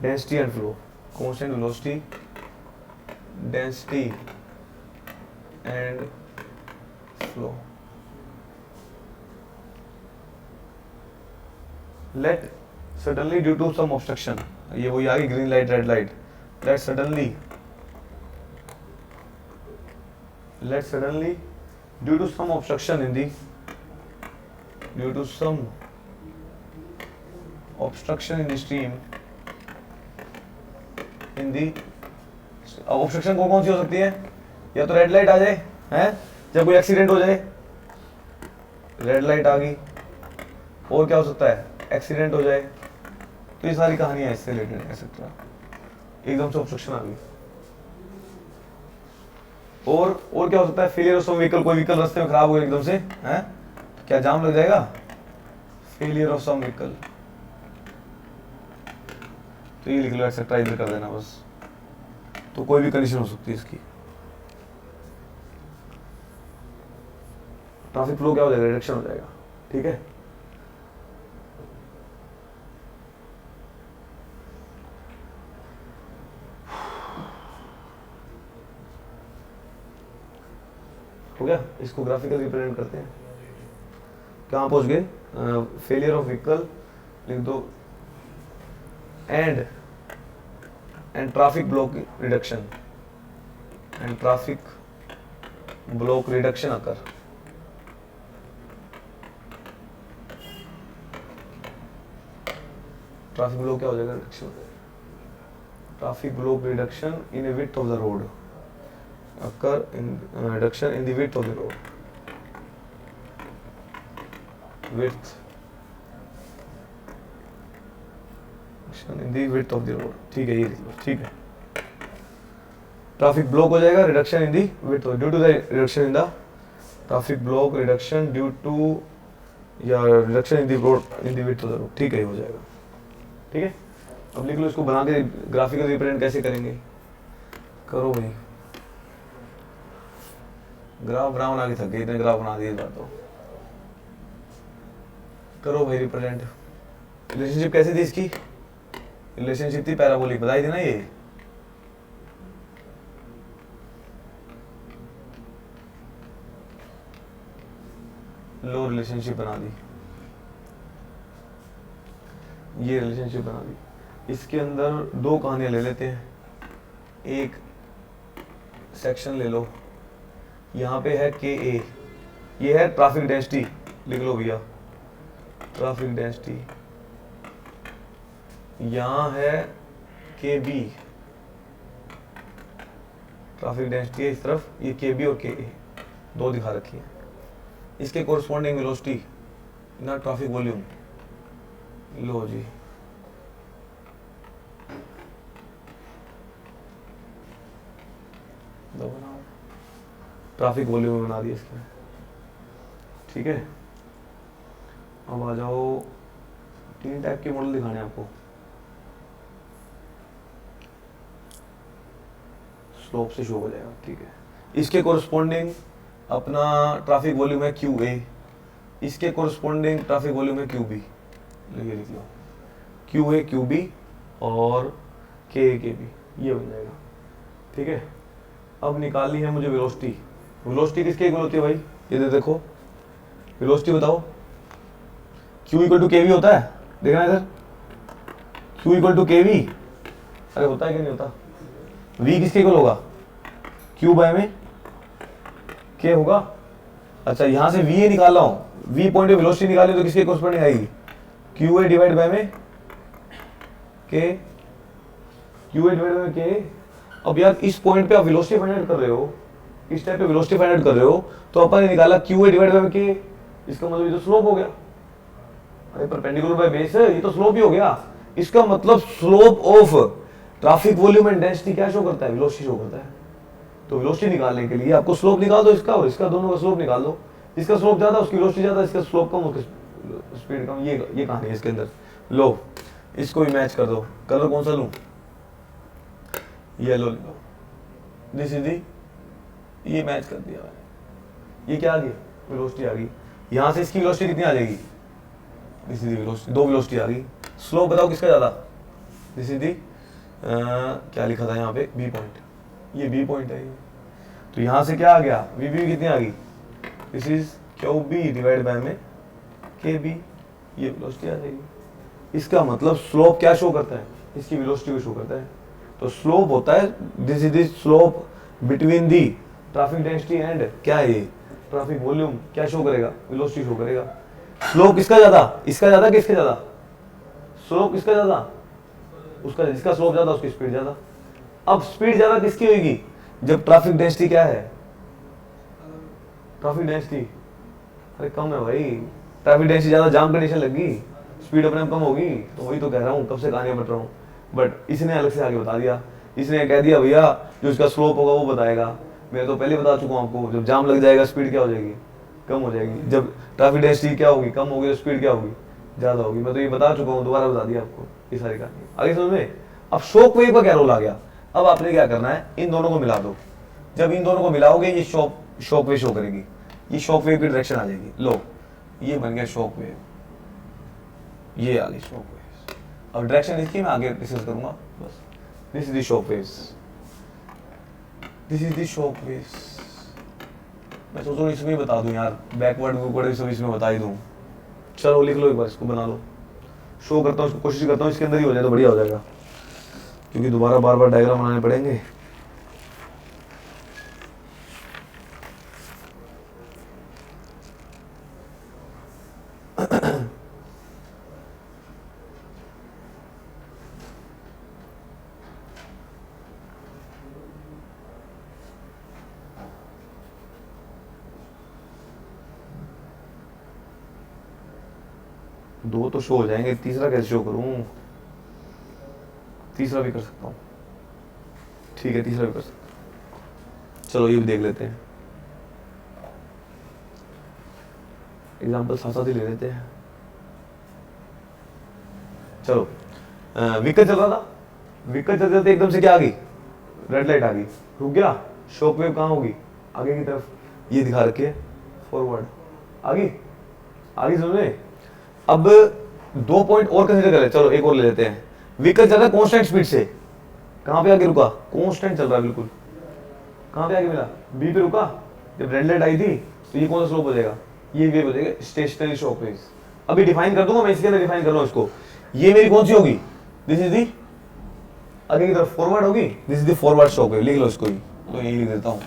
density and flow, constant velocity, density and flow. Let suddenly due to some obstruction, ये वही आ गई green light red light, let suddenly due to some obstruction in the stream in the obstruction कौन सी हो सकती है, या तो रेड लाइट आ जाए हैं, जब कोई एक्सीडेंट हो जाए रेड लाइट आ गई, और क्या हो सकता है एक्सीडेंट हो जाए, तो ये सारी कहानियां इससे रिलेटेड एक्सेट्रा, एकदम से ऑब्स्ट्रक्शन आ गई। और क्या हो सकता है, फेलियर ऑफ सम व्हीकल, कोई व्हीकल रास्ते में खराब हो गया एकदम से हैं, क्या जाम लग जाएगा, फेलियर ऑफ सम व्हीकल, तो ये लिख लो एक्सेट्रा, इधर कर देना बस, तो कोई भी कंडीशन हो सकती है इसकी। ट्रैफिक फ्लो क्या हो जाएगा, रिडक्शन हो जाएगा, ठीक है। हो गया, इसको ग्राफिकल रिप्रेजेंट करते हैं। कहाँ पहुंच गए, फेलियर ऑफ व्हीकल लिख दो, and traffic block reduction, and traffic block reduction occur, traffic block क्या हो जाएगा, रिडक्शन हो जाएगा, traffic block reduction in A width of the road, occur in reduction in the width of the road, width in the width of the road, ठीक है, ये लिख लो, ठीक है। ट्रैफिक ब्लॉक हो जाएगा, reduction in the width, due to the reduction in the traffic block, reduction due to या reduction in the road in the width of the road, ठीक है, ये हो जाएगा, ठीक है। अब लिख लो, इसको बना के ग्राफिकल रिप्रेजेंट कैसे करेंगे, करो भाई, ग्राफ बना के थक गए, इतने ग्राफ बना दिए इस बार तो, करो भाई रिप्रेजेंट। रिलेशनशिप कैसी थी इसकी, रिलेशनशिप थी पैराबोलिक, बताई थी ना ये, लो रिलेशनशिप बना दी, ये रिलेशनशिप बना दी। इसके अंदर दो कहानियां ले लेते हैं, एक सेक्शन ले लो, यहाँ पे है के ए, ये है ट्रैफिक डेंसिटी, लिख लो भैया ट्रैफिक डेंसिटी, यहाँ है के बी, ट्रैफिक डेंसिटी है इस तरफ, ये के बी और के ए दो दिखा रखी है, इसके कोरस्पॉन्डिंग वेलोसिटी ना ट्रैफिक वॉल्यूम, लो जी दो बनाओ, ट्रैफिक वॉल्यूम बना दिया इसका, ठीक है। अब आ जाओ, तीन टाइप के मॉडल दिखाने हैं आपको, स्लोप से शो हो जाएगा, ठीक है। इसके कोरस्पॉन्डिंग अपना ट्रैफिक वॉल्यूम है क्यू ए, इसके कोरस्पॉन्डिंग ट्रैफिक वॉल्यूम है क्यू बी, ये लिख लो क्यू ए क्यू बी और के ए के बी, ये बन जाएगा, ठीक है। अब निकालनी है मुझे वेलोसिटी, वेलोसिटी किसके इक्वल होती है भाई, ये देखो वेलोसिटी बताओ, Q इक्वल टू के वी होता है, देखना इधर, Q इक्वल टू के वी, अरे होता है कि नहीं होता, V किसके इक्वल होगा, Q बाय में K होगा, अच्छा यहाँ से V निकाल रहा हूँ, V पॉइंट पे वेलोसिटी निकाली तो किसके कोरस्पॉन्डिंग आएगी, QA डिवाइड बाय में K, QA divide by K। अब यार इस पॉइंट पे आप वेलोसिटी फाइंड कर रहे हो, इस टाइप पे वेलोसिटी फाइंड कर रहे हो, तो अपन ने निकाला QA डिवाइड बाय K, इसका मतलब ये तो स्लोप हो गया, अरे परपेंडिकुलर बाय बेस है, ये तो स्लोप ही हो गया, इसका मतलब slope of traffic volume and density क्या शो करता है? वेलोसिटी शो करता है। तो वेलोसिटी निकालने के लिए आपको स्लोप निकाल दो इसका और इसका, दोनों का स्लोप निकाल दो। इसका स्लोप ज्यादा उसकी वेलोसिटी ज्यादा, इसका स्लोप कम उसकी स्पीड कम। ये कहानी है इसके अंदर। लो इसको भी मैच कर दो। कलर कौन सा लूं? येलो ले लो। दिस इज दी, ये मैच कर दिया मैंने। ये क्या आ गई? वेलोसिटी आ गई। यहां से इसकी वेलोसिटी कितनी आ जाएगी? दिस इज दी वेलोसिटी, दो वेलोसिटी आ गई। स्लोप बताओ किसका ज्यादा? दिस इज दी क्या लिखा था यहाँ पे? B point. ये बी पॉइंट है ये। तो यहां से क्या आ गया? वी बी कितनी आ गई? This is Q B divide by में के बी। ये वेलोसिटी आ जाएगी। इसका मतलब स्लोप क्या शो करता है? इसकी वेलोसिटी को शो करता है। तो स्लोप होता है, this is the slope between the traffic density and क्या है ये? Traffic volume. क्या शो करेगा? वेलोसिटी शो करेगा। स्लोप किसका ज्यादा? इसका ज्यादा कि इसका ज्यादा? स्लोप किसका ज्यादा? उसका। जिसका स्लोप ज्यादा उसकी स्पीड ज्यादा। अब स्पीड ज्यादा किसकी होगी? जब ट्रैफिक डेंसिटी क्या है? ट्रैफिक डेंसिटी अरे कम है भाई। ट्रैफिक डेंसिटी ज्यादा, जाम कंडीशन लगी, स्पीड अपने आप कम होगी। तो वही तो कह रहा हूँ, कब से कहानियां बता रहा हूँ। बट इसने अलग से आगे बता दिया। इसने कह दिया भैया जो इसका स्लोप होगा वो बताएगा। मैं तो पहले बता चुका हूँ आपको, जब जाम लग जाएगा स्पीड क्या हो जाएगी? कम हो जाएगी। जब ट्रैफिक डेंसिटी क्या होगी? कम होगी। तो स्पीड क्या होगी? ज्यादा होगी। मैं तो ये बता चुका हूँ, दोबारा बता दिया आपको ये सारी कहानी। आगे समझ में? अब शॉक वेव का क्या रोल आ गया? अब आपने क्या करना है, इन दोनों को मिला दो। जब इन दोनों को मिलाओगे ये शॉक वेव शो करेगी। ये शॉक वेव की डायरेक्शन आ जाएगी। लो ये बन गया शॉक वेव, ये आ गई शॉक वेव। अब डायरेक्शन इसकी मैं आगे डिस्कस करूंगा बस। This is the shock waves, this is the shock waves. मैं सोच रहा हूँ इसमें बता दूं यार, बैकवर्ड बुकवर्ड सब इसमें बता ही दूं। चलो लिख लो एक बार, इसको बना लो। शो करता हूँ इसको, कोशिश करता हूँ इसके अंदर ही हो जाए तो बढ़िया हो जाएगा, क्योंकि दोबारा बार बार डायग्राम बनाने पड़ेंगे। दो तो शो हो जाएंगे, तीसरा कैसे शो करूं? तीसरा भी कर सकता हूं, ठीक है तीसरा भी कर सकता हूं। चलो ये भी देख लेते हैं, एग्जाम्पल साथ साथ ही ले लेते हैं। चलो व्हीकल चल रहा था, व्हीकल चलते चलते एकदम से क्या आ गई? रेड लाइट आ गई, रुक गया। शॉक वेव कहाँ होगी? आगे की तरफ, ये दिखा रखे फॉरवर्ड। आगे आगे समझे? अब 2 पॉइंट और कंसीडर करें। चलो एक और ले लेते हैं। व्हीकल चल रहा है कांस्टेंट स्पीड से, कहां पे आगे रुका? कांस्टेंट चल रहा है बिल्कुल। कहां पे आगे मिला? बी पे रुका। जब रेड लाइट आई थी तो ये कौन सा स्लोप हो जाएगा? ये वेव हो जाएगा, स्टेशनरी शॉक वेव्स। अभी डिफाइन कर दूंगा मैं, इसके अंदर डिफाइन कर रहा हूं इसको। ये मेरी कौन सी होगी? दिस इज दी आगे की तरफ फॉरवर्ड होगी, this is the forward shock wave. लिख लो इसको ही, तो यही लिख देता हूं,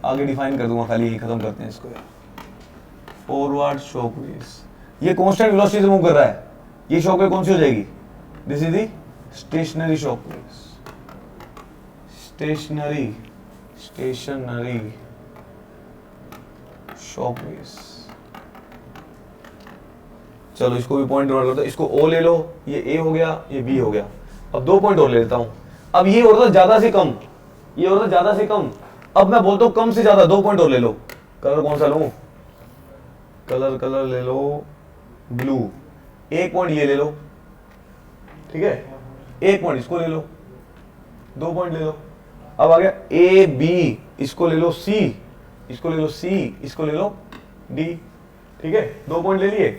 आगे डिफाइन कर दूंगा, खाली खत्म करते हैं इसको। फॉरवर्ड शॉक वेव्स, ये कांस्टेंट वेलोसिटी से मूव कर रहा है। ये शॉक वेव कौन सी हो जाएगी? This is the stationary shock waves. Stationary shock waves. चलो इसको भी पॉइंट नोट करते हैं। इसको ओ ले लो, ये ए हो गया, ये बी हो गया। अब 2 पॉइंट और ले लेता हूं। अब ये हो रहा था ज्यादा से कम, ये हो रहा था ज्यादा से कम। अब मैं बोलता हूं कम से ज्यादा, 2 पॉइंट और ले लो। कलर कौन सा लूं? कलर ले लो ब्लू। 1 पॉइंट ये ले लो, ठीक है, 1 पॉइंट इसको ले लो, 2 पॉइंट ले लो। अब आ गया ए बी, इसको ले लो सी, इसको ले लो सी, इसको ले लो डी, ठीक है, 2 पॉइंट ले लिए।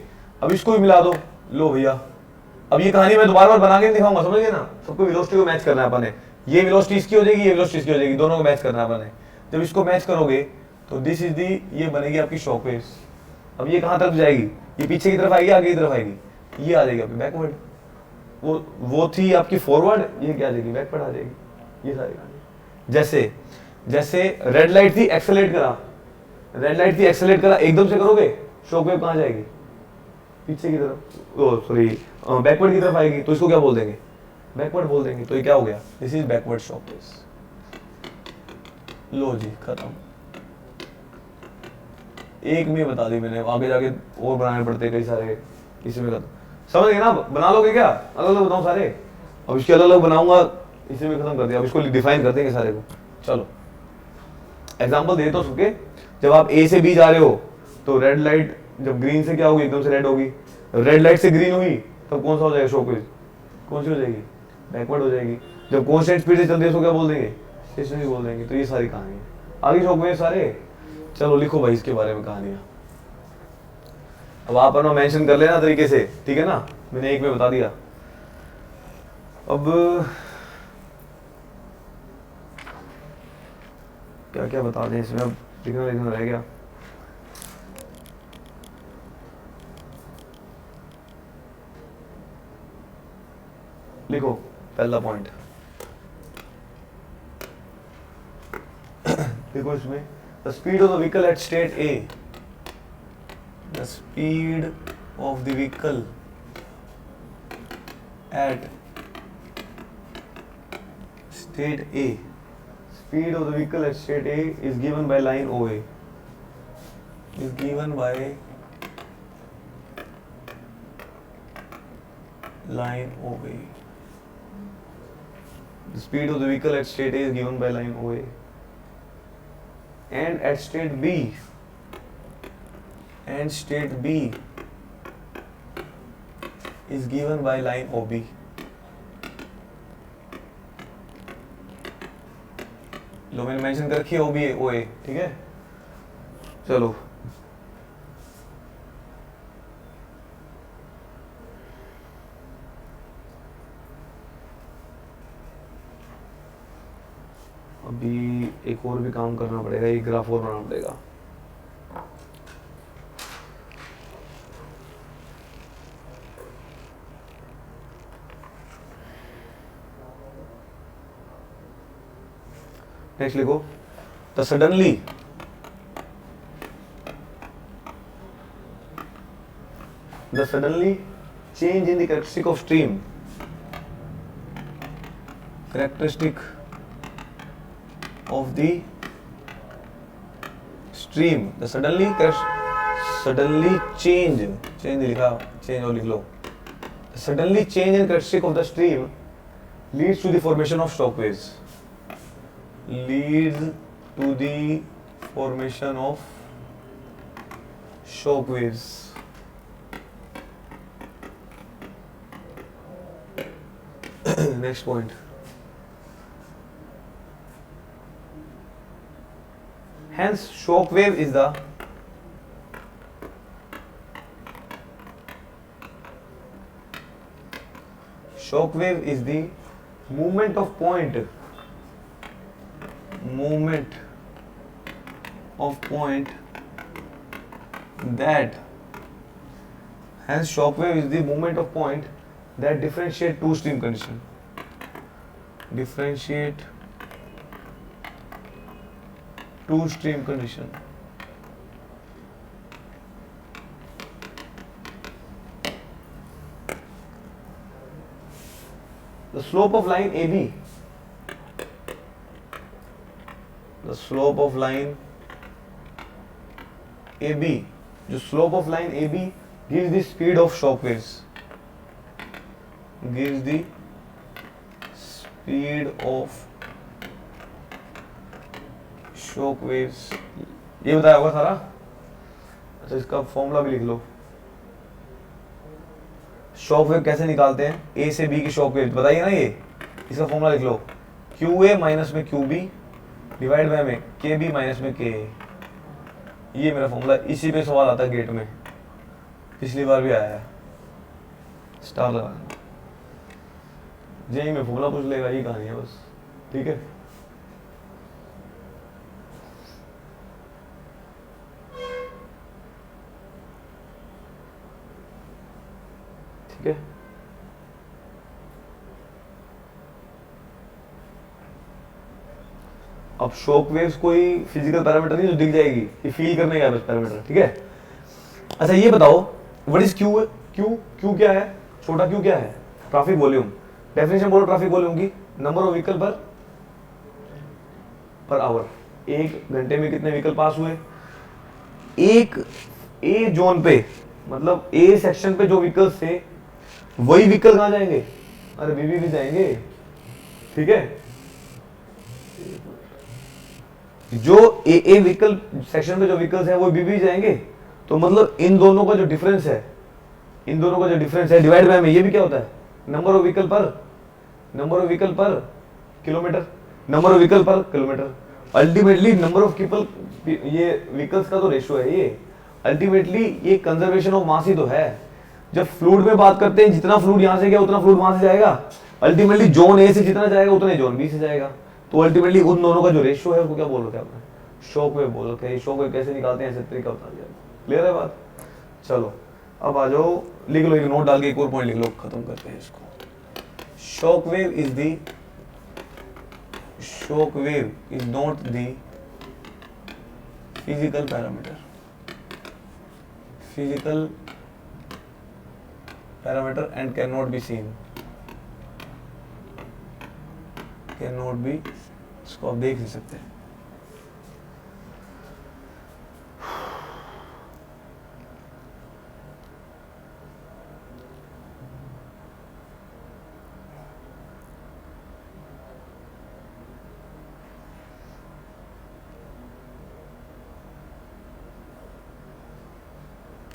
अब इसको भी मिला दो। लो भैया, अब ये कहानी मैं दोबारा बना के नहीं दिखाऊंगा, समझ गए ना? सबको वेलोसिटी को मैच करना है अपन ने। ये वेलोसिटी इसकी हो जाएगी, ये वेलोसिटी इसकी हो जाएगी, दोनों को मैच करना है अपन ने। जब इसको मैच करोगे तो दिस इज दी, ये बनेगी आपकी शॉक वेव्स। अब ये कहां तरफ जाएगी? ये पीछे की तरफ आएगी, आगे की तरफ आएगी, ये आ जाएगी आपकी बैकवर्ड। वो थी आपकी फॉरवर्ड, ये क्या आ जाएगी? बैकवर्ड आ जाएगी। ये सारी कहानी जैसे रेड लाइट थी, एक्सेलरेट करा, रेड लाइट थी, एक्सेलरेट करा, एकदम से करोगे शॉक वेव कहां जाएगी? पीछे की तरफ, ओ सॉरी बैकवर्ड की तरफ आएगी। तो इसको क्या बोल देंगे? बैकवर्ड बोल देंगे। तो ये क्या हो गया? This is backward shock waves. लो जी खत्म। एक में बता दी मैंने, आगे जाके और बनाने पड़ते कई सारे, इसमें समझ गए ना? बना लोगे क्या? अलग अलग बताऊं सारे? अब इसके अलग अलग बनाऊंगा, इसी में खत्म कर दिया। अब इसको डिफाइन कर देंगे सारे को। चलो एग्जांपल दे तो सबके, जब आप ए से बी जा रहे हो तो रेड लाइट जब ग्रीन से क्या होगी, एकदम से रेड होगी। रेड लाइट से ग्रीन हुई तब कौन सा हो जाएगा शॉक वेव, कौन सी हो जाएगी, बैकवर्ड हो जाएगी। जब कांस्टेंट स्पीड से चलती है उसको क्या बोल देंगे, स्टेशनरी बोल देंगे। तो ये सारी कहानी है, आगे शॉक वेव सारे। चलो लिखो भाई इसके बारे में कहानियां। अब आप अपना मेंशन कर लेना तरीके से, ठीक है ना, मैंने एक में बता दिया। अब क्या क्या बता दें इसमें, अब लिखना लिखना रह गया। लिखो पहला पॉइंट, देखो इसमें the speed of the vehicle eight state A, the speed of the vehicle eight state A, speed of the vehicle at state A is given by line OA, is given by line OA. The speed of the vehicle at state A is given by line OA, and at state B, and state B is given by line OB. लो मैंने मेंशन कर रखी है OB OA, ठीक है। चलो अभी एक और भी काम करना पड़ेगा, एक ग्राफ और बनाना पड़ेगा। नेक्स्ट लिखो, the suddenly change in the characteristic of stream, characteristic of the stream, the suddenly change लिखा, चेंज और लिख लो, suddenly change in characteristic of the stream leads to the formation of shock waves, leads to the formation of shock waves. Next point, hence shock wave is the movement of point that, hence shock wave is the movement of point that differentiate two stream condition, the slope of line AB, the slope of line AB, जो slope of line AB gives the speed of shock waves, gives the speed of shock waves। ये बताया होगा सारा। अच्छा इसका फॉर्मूला भी लिख लो, शॉक वेव कैसे निकालते हैं, ए से बी की शॉक वेव बताइए ना, ये इसका फॉर्मूला लिख लो, QA माइनस में QB डिवाइड बाय में KB माइनस में KA, ये मेरा फॉर्मूला। इसी पे सवाल आता है गेट में, पिछली बार भी आया है, स्टार लगाना, जेई में फॉर्मूला पूछ लेगा, ये कहानी है बस, ठीक है। ठीक है, अब शॉक वेव्स कोई फिजिकल पैरामीटर नहीं जो दिख जाएगी, ये फील करने का बस पैरामीटर, ठीक है। अच्छा ये बताओ व्हाट इज क्यू, क्यू क्या है, छोटा क्यू क्या है, ट्रैफिक वॉल्यूम। डेफिनेशन बोलो ट्रैफिक वॉल्यूम की, number of vehicle per hour, एक घंटे में कितने व्हीकल पास हुए। एक ए जोन पे, मतलब ए सेक्शन पे जो व्हीकल्स थे वही व्हीकल कहाँ जाएंगे, अरे बीबी भी जाएंगे, ठीक है, जो ए व्हीकल सेक्शन में जो व्हीकल्स है वो बी जाएंगे, तो मतलब इन दोनों का जो डिफरेंस है, इन दोनों का जो डिफरेंस है डिवाइड बाय में, ये भी क्या होता है, नंबर ऑफ व्हीकल पर किलोमीटर, नंबर ऑफ व्हीकल पर kilometre. Ultimately number of people, ये व्हीकल्स का तो रेशियो है ये, अल्टीमेटली ये कंजर्वेशन ऑफ मास ही तो है। जब फ्लूइड में बात करते हैं, जितना फ्लूइड यहां से गया उतना फ्लूइड वहां से जाएगा, अल्टीमेटली जोन ए से जितना जाएगा उतना जोन बी से जाएगा, तो अल्टीमेटली उन दोनों का जो रेशियो है उसको क्या बोल रहे थे आपने, शॉक वेव बोल रहे थे। शॉक वेव कैसे निकालते हैं ऐसे तरीका बता दिया, क्लियर है बात। चलो अब आ जाओ, लिख लो एक नोट डाल के, एक और पॉइंट लिख लो, खत्म करते हैं इसको। Shock wave is the, shock wave is not the physical parameter, physical parameter and can not be seen, can not be, इसको आप देख नहीं सकते।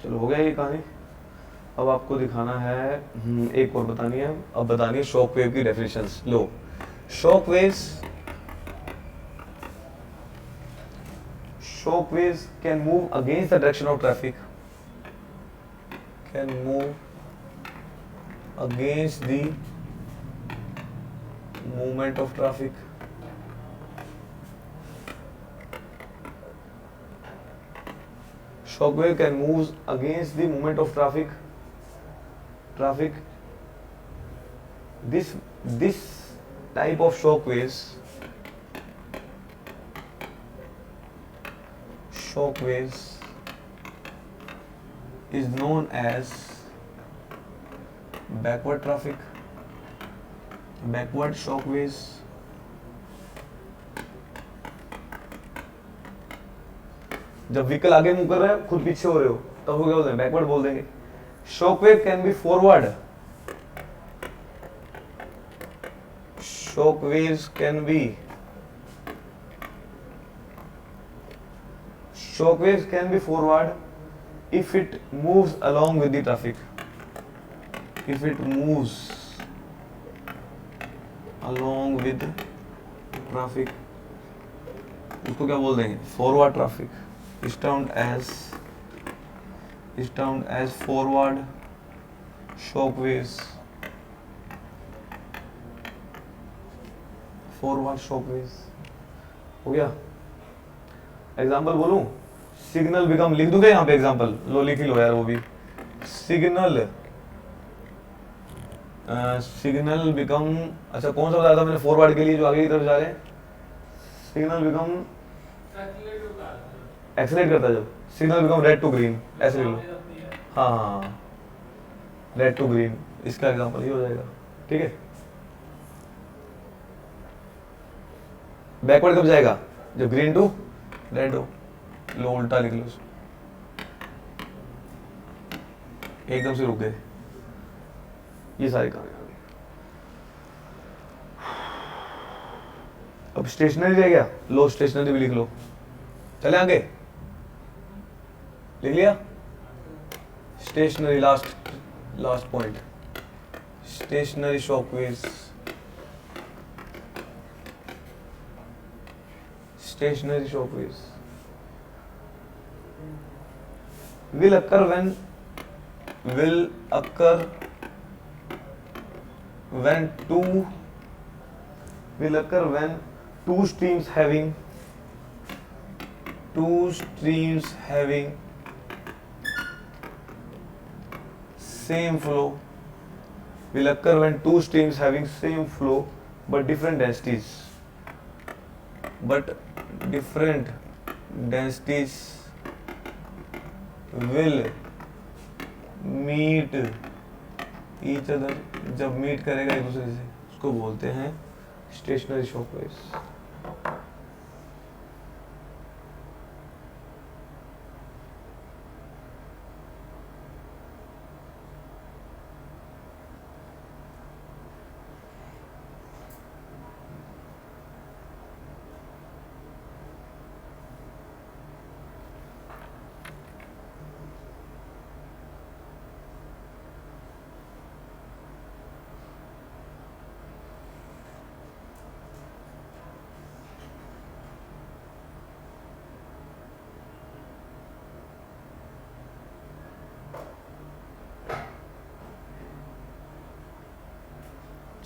चलो हो गया ये कहानी। अब आपको दिखाना है, एक और बतानी है, अब बतानी है शॉक वेव की definitions. Low, shock waves can move against the direction of traffic, can move against the movement of traffic, shock wave can move against the movement of traffic. This type of shock waves is known as backward traffic, backward shock waves। जब व्हीकल आगे मूव कर रहा है, खुद पीछे हो रहे हो, तब वो क्या बोलते हैं, बैकवर्ड बोल देंगे। Shock wave can be forward, shock waves can be, shock waves can be forward if it moves along with the traffic, if it moves along with traffic, उसको क्या बोल देंगे, forward traffic, is termed as forward shock waves, forward shock waves। हो गया, एग्जाम्पल बोलूं, सिग्नल बिकम, लिख दूंगा यहाँ पे एग्जाम्पल, लो लिख ही लो यार वो भी, सिग्नल सिग्नल बिकम, अच्छा कौन सा बताया था मैंने फॉरवर्ड के लिए जो आगे की तरफ जा रहे हैं, सिग्नल बिकम एक्सेलरेट करता है, जब signal become red to green, ऐसे लिख लो, हाँ रेड टू ग्रीन, इसका एग्जांपल ये हो जाएगा, ठीक है। बैकवर्ड कब जाएगा, जब ग्रीन टू रेड हो, लो उल्टा लिख लो, एकदम से रुक गए, ये सारे काम। अब स्टेशनरी रह गया, लो स्टेशनरी भी लिख लो, चले आगे, लिख लिया, stationary last point, stationary shock waves, stationary shock waves will occur when two streams having same flow, will occur when two streams having same flow but different densities will meet each other, जब मीट करेगा एक दूसरे से, उसको बोलते हैं स्टेशनरी शॉक वेव्स।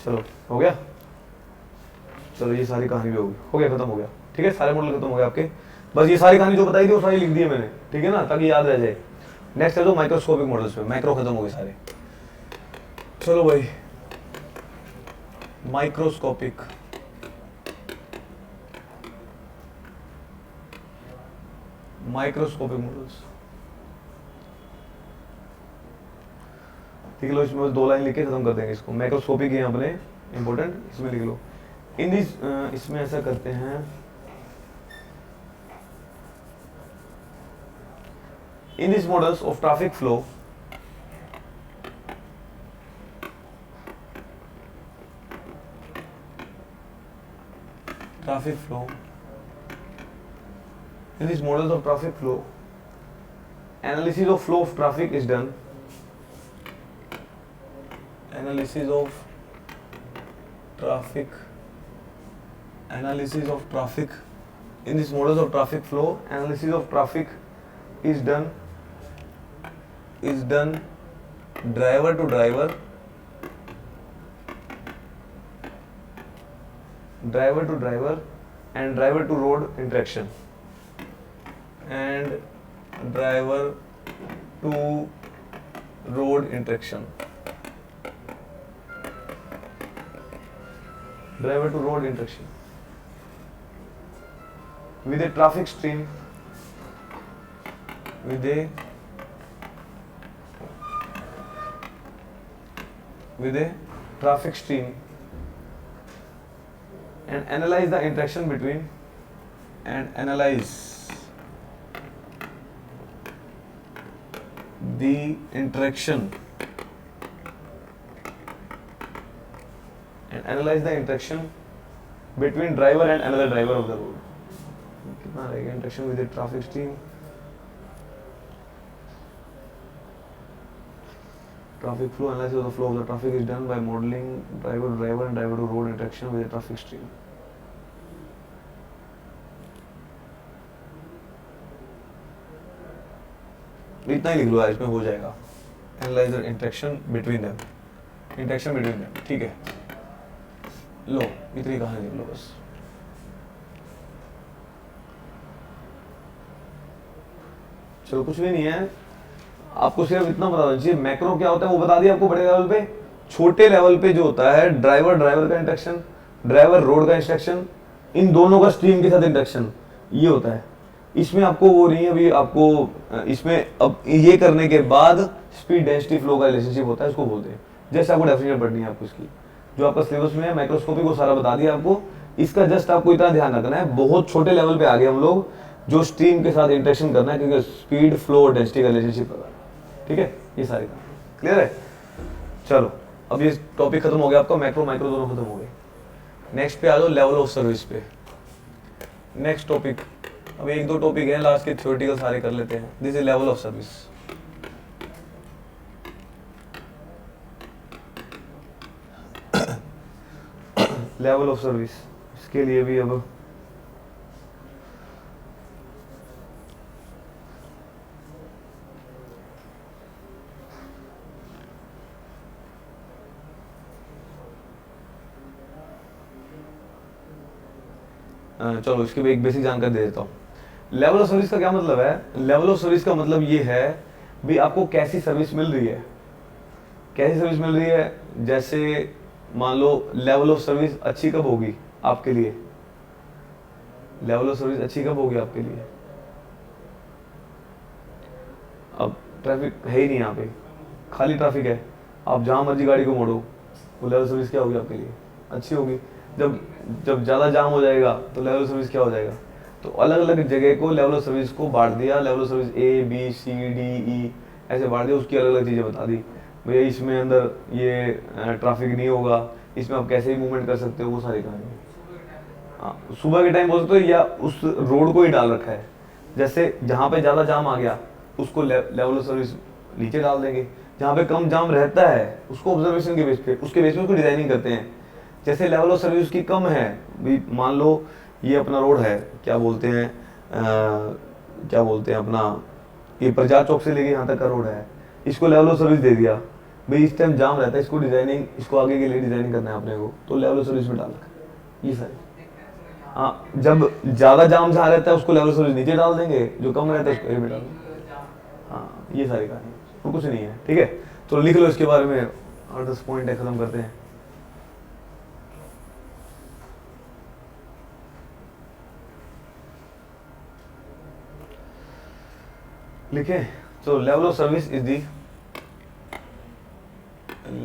चलो हो गया, चलो ये सारी कहानी भी हो गया, खत्म हो गया। ठीक है, सारे मॉडल खत्म हो गए आपके। बस ये सारी कहानी जो बताई थी वो सारी लिख दी है मैंने, ठीक है ना, ताकि याद रह जाए। नेक्स्ट है तो माइक्रोस्कोपिक मॉडल्स पे, माइक्रो खत्म हो गए सारे। चलो भाई, माइक्रोस्कोपिक मॉडल्स। ठीक है, लो इसमें बस 2 लाइन लिख के खत्म कर देंगे इसको। माइक्रोस्कोपिक है अपने इंपॉर्टेंट, इसमें लिख लो। इन दिस इसमें ऐसा करते हैं, in this models of traffic flow in these models of traffic flow, analysis of flow of traffic is done. Analysis of traffic in these models of traffic flow, analysis of traffic is done driver to driver, and driver to road interaction, with a traffic stream and analyze the interaction between between driver and another driver of the road. कितना रहेगा interaction with a traffic stream, traffic flow, analysis of the flow of the traffic is done by modeling driver to driver and driver to road interaction with a traffic stream. इतना ही लिख लो यार, इसमें हो जाएगा। Analyze the interaction between them, ठीक है। लो इतनी कहानी लिख लो बस। चलो कुछ भी नहीं है, आपको सिर्फ इतना बता देना चाहिए मैक्रो क्या होता है वो बता दिया आपको बड़े लेवल पे। छोटे लेवल पे जो होता है ड्राइवर का इंटरेक्शन, ड्राइवर रोड का इंस्ट्रक्शन, इन दोनों का स्ट्रीम के साथ इंटरेक्शन, ये होता है। इसमें आपको वो नहीं है अभी, आपको इसमें अब ये करने के बाद स्पीड डेंसिटी फ्लो का रिलेशनशिप होता है, इसको बोलते हैं। जैसे आपको डेफिनेशन पढ़नी है आपको इसकी, जो आपका सिलेबस में है माइक्रोस्कोपिक वो सारा बता दिया आपको। इसका जस्ट आपको इतना ध्यान रखना है, बहुत छोटे लेवल पे आ गए हम लोग, जो स्ट्रीम के साथ इंटरेक्शन करना है, क्योंकि स्पीड फ्लो और डेंसिटी का रिलेशनशिप करना है। ठीक है, ये सारी क्लियर है। चलो अब ये टॉपिक खत्म हो गया आपका, मैक्रो माइक्रो दोनों खत्म हो गए। नेक्स्ट पे आ जाओ लेवल ऑफ सर्विस पे। नेक्स्ट टॉपिक, अब 1-2 टॉपिक है लास्ट के, थ्योरेटिकल सारे कर लेते हैं। This is level of service. Level of service, इसके लिए भी अब चलो इसकी भी एक बेसिक जानकारी दे देता हूँ। लेवल ऑफ सर्विस का क्या मतलब है? लेवल ऑफ सर्विस का मतलब ये है भी आपको कैसी सर्विस मिल रही है, कैसी सर्विस मिल रही है। जैसे मान लो लेवल ऑफ सर्विस अच्छी कब होगी आपके लिए, लेवल ऑफ सर्विस अच्छी कब होगी आपके लिए? अब ट्रैफिक है ही नहीं यहाँ पे, खाली ट्रैफिक है, आप जहाँ मर्जी गाड़ी को मोड़ो, वो लेवल सर्विस क्या होगी आपके लिए? अच्छी होगी। जब ज़्यादा जाम हो जाएगा तो लेवल सर्विस क्या हो जाएगा? तो अलग अलग जगह को लेवल ऑफ सर्विस को बांट दिया, level of service A B C D E ऐसे बांट दिया, उसकी अलग अलग चीज़ें बता दी। भैया इसमें अंदर ये ट्रैफिक नहीं होगा, इसमें आप कैसे भी मूवमेंट कर सकते हो, वो सारी कहानी। हाँ, सुबह के टाइम बोल सकते हो या उस रोड को ही डाल रखा है। जैसे जहाँ पे ज़्यादा जाम आ गया उसको लेवल ऑफ सर्विस नीचे डाल देंगे, जहाँ पे कम जाम रहता है उसको ऑब्जर्वेशन के बेस पे, उसके बेस पे उसको डिजाइनिंग करते हैं। जैसे लेवल ऑफ सर्विस की कम है, भी मान लो ये अपना रोड है, क्या बोलते हैं अपना, ये प्रजा चौक से लेके यहाँ तक का रोड है, इसको लेवल ऑफ सर्विस दे दिया। भाई इस टाइम जाम रहता है, इसको डिजाइनिंग, इसको आगे के लिए डिजाइनिंग करना है अपने को, तो लेवल ऑफ सर्विस में डाल रखा है ये सारे। हाँ, जब ज़्यादा जाम जहाँ रहता है उसको लेवल ऑफ सर्विस नीचे डाल देंगे, जो कम रहता है उसको ए में डाल देंगे। हाँ, ये सारी कहानी तो कुछ नहीं है, ठीक है। तो लिख लो इसके बारे में, 8-10 पॉइंट है, खत्म करते हैं। लिखे तो level of service is the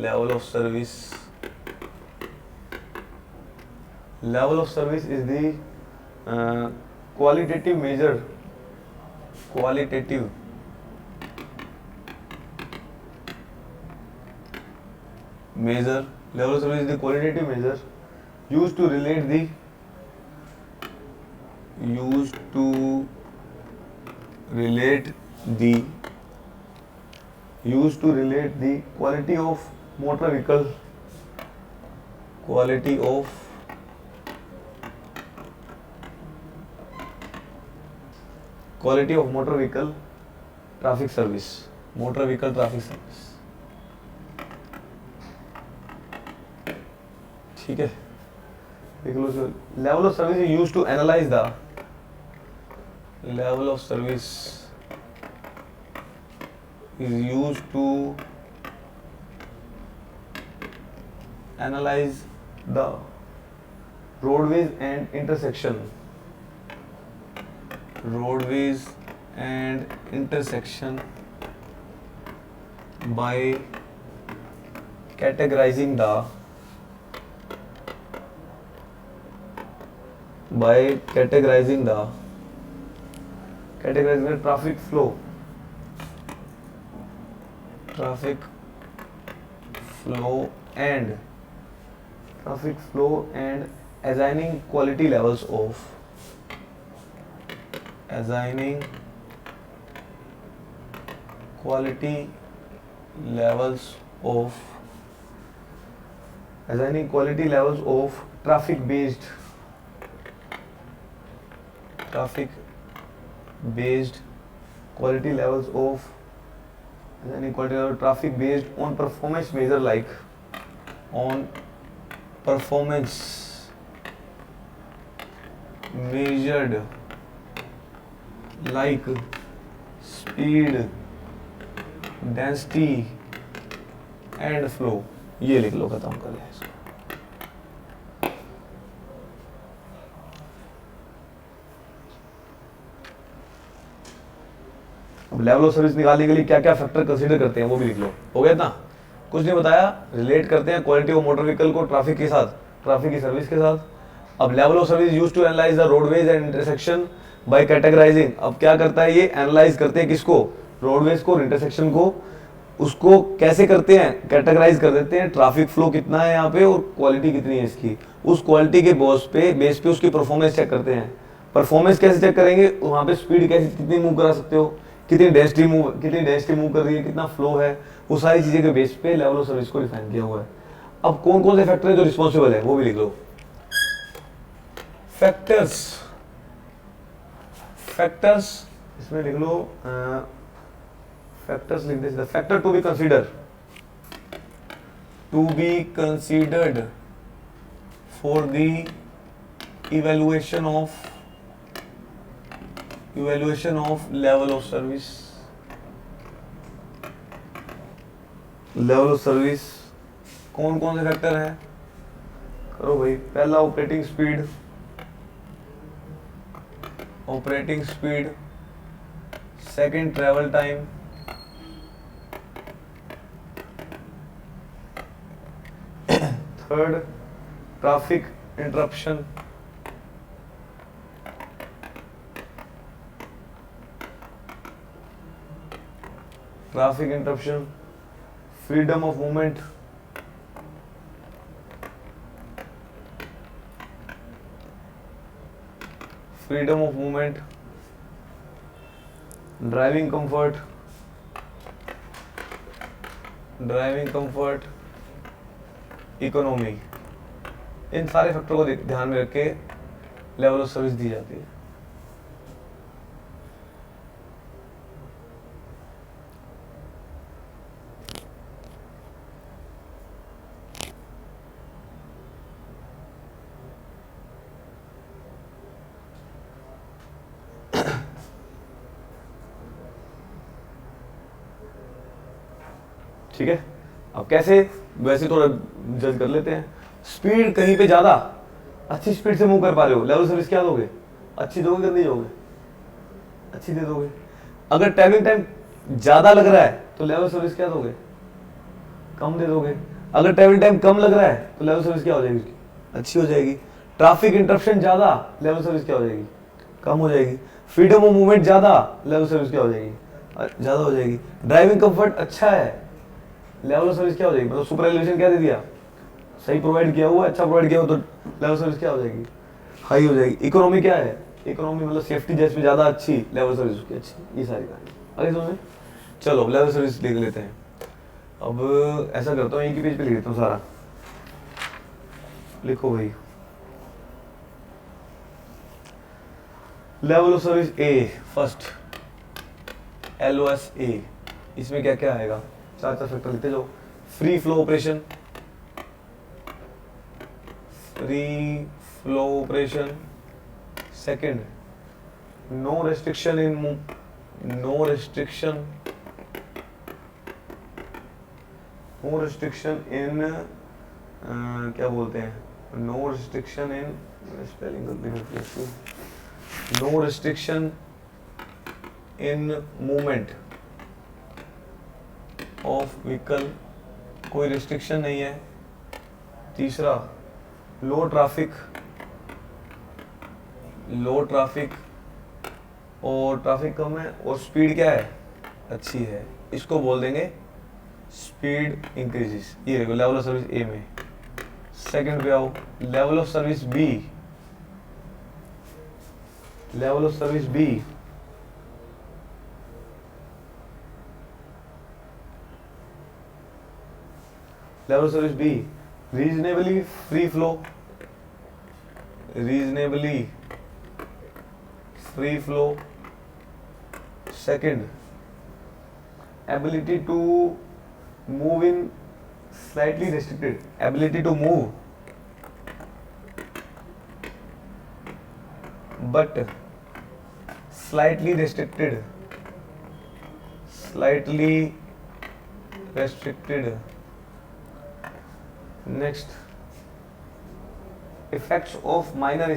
level of service is the qualitative measure level of service is the qualitative measure used to relate the quality of motor vehicle, traffic service, motor vehicle traffic service, ठीक है। देख लो, level of service is used to analyze the level of service is used to analyze the roadways and intersection by categorizing the traffic flow and assigning quality levels of traffic based quality levels of traffic based on performance measure like speed, density and flow। ये लिख लो, खत्म कर लिया इसको। अब लेवल ऑफ सर्विस निकालने के लिए क्या क्या फैक्टर कंसीडर करते हैं वो भी लिख लो। हो गया ना, कुछ नहीं बताया, रिलेट करते हैं क्वालिटी ऑफ मोटर व्हीकल को ट्रैफिक के साथ, ट्रैफिक की सर्विस के साथ। अब level of service used to analyse the roadways and intersection by categorising. अब क्या करता है ये, एनालाइज करते हैं किसको, रोडवेज को, इंटरसेक्शन को। उसको कैसे करते हैं, कैटेगराइज कर देते हैं, ट्रैफिक फ्लो कितना है यहाँ पे और क्वालिटी कितनी है इसकी। उस क्वालिटी के बेस पे उसकी परफॉर्मेंस चेक करते हैं। परफॉर्मेंस कैसे चेक करेंगे, वहाँ पे स्पीड कैसे, कितनी मूव करा सकते हो, कितनी डेंसिटी मूव कर रही है, कितना फ्लो है, वो सारी चीजें के बेस पे लेवल ऑफ सर्विस को डिफाइन किया हुआ है। अब कौन कौन से फैक्टर है जो रिस्पॉन्सिबल है वो भी लिख लो। फैक्टर्स इसमें लिख लो, फैक्टर्स लिख दे, factor to be considered for the evaluation of level of service. कौन कौन से फैक्टर हैं, करो भाई। पहला operating speed, second travel time, third traffic interruption, freedom of movement, driving comfort, economy. इन सारे फैक्टर को ध्यान में रख के लेवल ऑफ सर्विस दी जाती है। ठीक है, अब कैसे, वैसे थोड़ा जज कर लेते हैं। स्पीड कहीं पे ज़्यादा, अच्छी स्पीड से मूव कर पा रहे हो, लेवल सर्विस क्या दोगे? अच्छी दोगे, गंदी दोगे? अच्छी दे दोगे। अगर ट्रैवलिंग टाइम ज़्यादा लग रहा है तो लेवल सर्विस क्या दोगे? कम दे दोगे। अगर ट्रैवलिंग टाइम कम लग रहा है तो लेवल सर्विस क्या हो जाएगी उसकी? अच्छी हो जाएगी। ट्रैफिक इंटरप्शन ज़्यादा, लेवल सर्विस क्या हो जाएगी? कम हो जाएगी। फ्रीडम ऑफ मूवमेंट ज़्यादा, लेवल सर्विस क्या हो जाएगी? ज़्यादा हो जाएगी। ड्राइविंग कंफर्ट अच्छा है, लेवल ऑफ सर्विस क्या हो जाएगी? मतलब सुपर एलिवेशन क्या दे दिया? सही प्रोवाइड किया हुआ, अच्छा प्रोवाइड किया हुआ, तो लेवल सर्विस क्या हो जाएगी? हाई हो जाएगी। इकोनॉमी क्या है? इकोनॉमी मतलब सेफ्टी जैसे ज़्यादा अच्छी, लेवल सर्विस उसकी अच्छी। ये सारी कहानी आगे समझ। चलो लेवल सर्विस लिख लेते हैं। अब ऐसा करता हूँ, एक ही पेज पे लिख देता हूँ सारा। लिखो भाई, level of service A first, LOS A। इसमें क्या क्या आएगा? चार फैक्टर लिखते जाओ। Free flow operation, free flow operation. Second, no restriction in क्या बोलते हैं, no restriction in, spelling no restriction in movement of vehicle, कोई रिस्ट्रिक्शन नहीं है। तीसरा, लो ट्रैफिक और ट्रैफिक कम है और स्पीड क्या है? अच्छी है। इसको बोल देंगे स्पीड इंक्रीजेस। ये देखो लेवल ऑफ सर्विस ए में। सेकंड पे आओ, level of service B. Level of service B, level service B, reasonably free flow. Second, ability to move in slightly restricted, ability to move but slightly restricted, next, effects of minor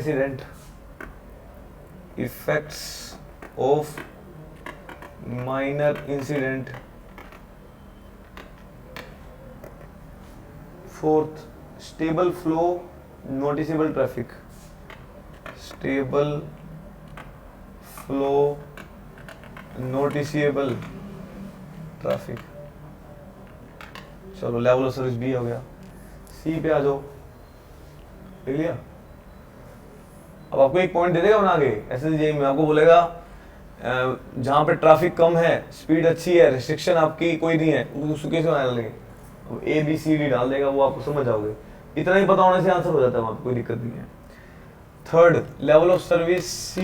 incident, fourth, stable flow, noticeable traffic, चलो लेवल ऑफ सर्विस बी हो गया। सी पे आ जाओ, देख लिया। अब आपको एक पॉइंट दे देगा बना के SSJ में, आपको बोलेगा जहाँ पे ट्रैफिक कम है, स्पीड अच्छी है, रिस्ट्रिक्शन आपकी कोई नहीं है, उसको कैसे बनाने लगे? ABCD डाल देगा, वो आपको समझ जाओगे। इतना ही पता होने से आंसर हो जाता है, वहाँ पे कोई दिक्कत नहीं है। Third, level of service C,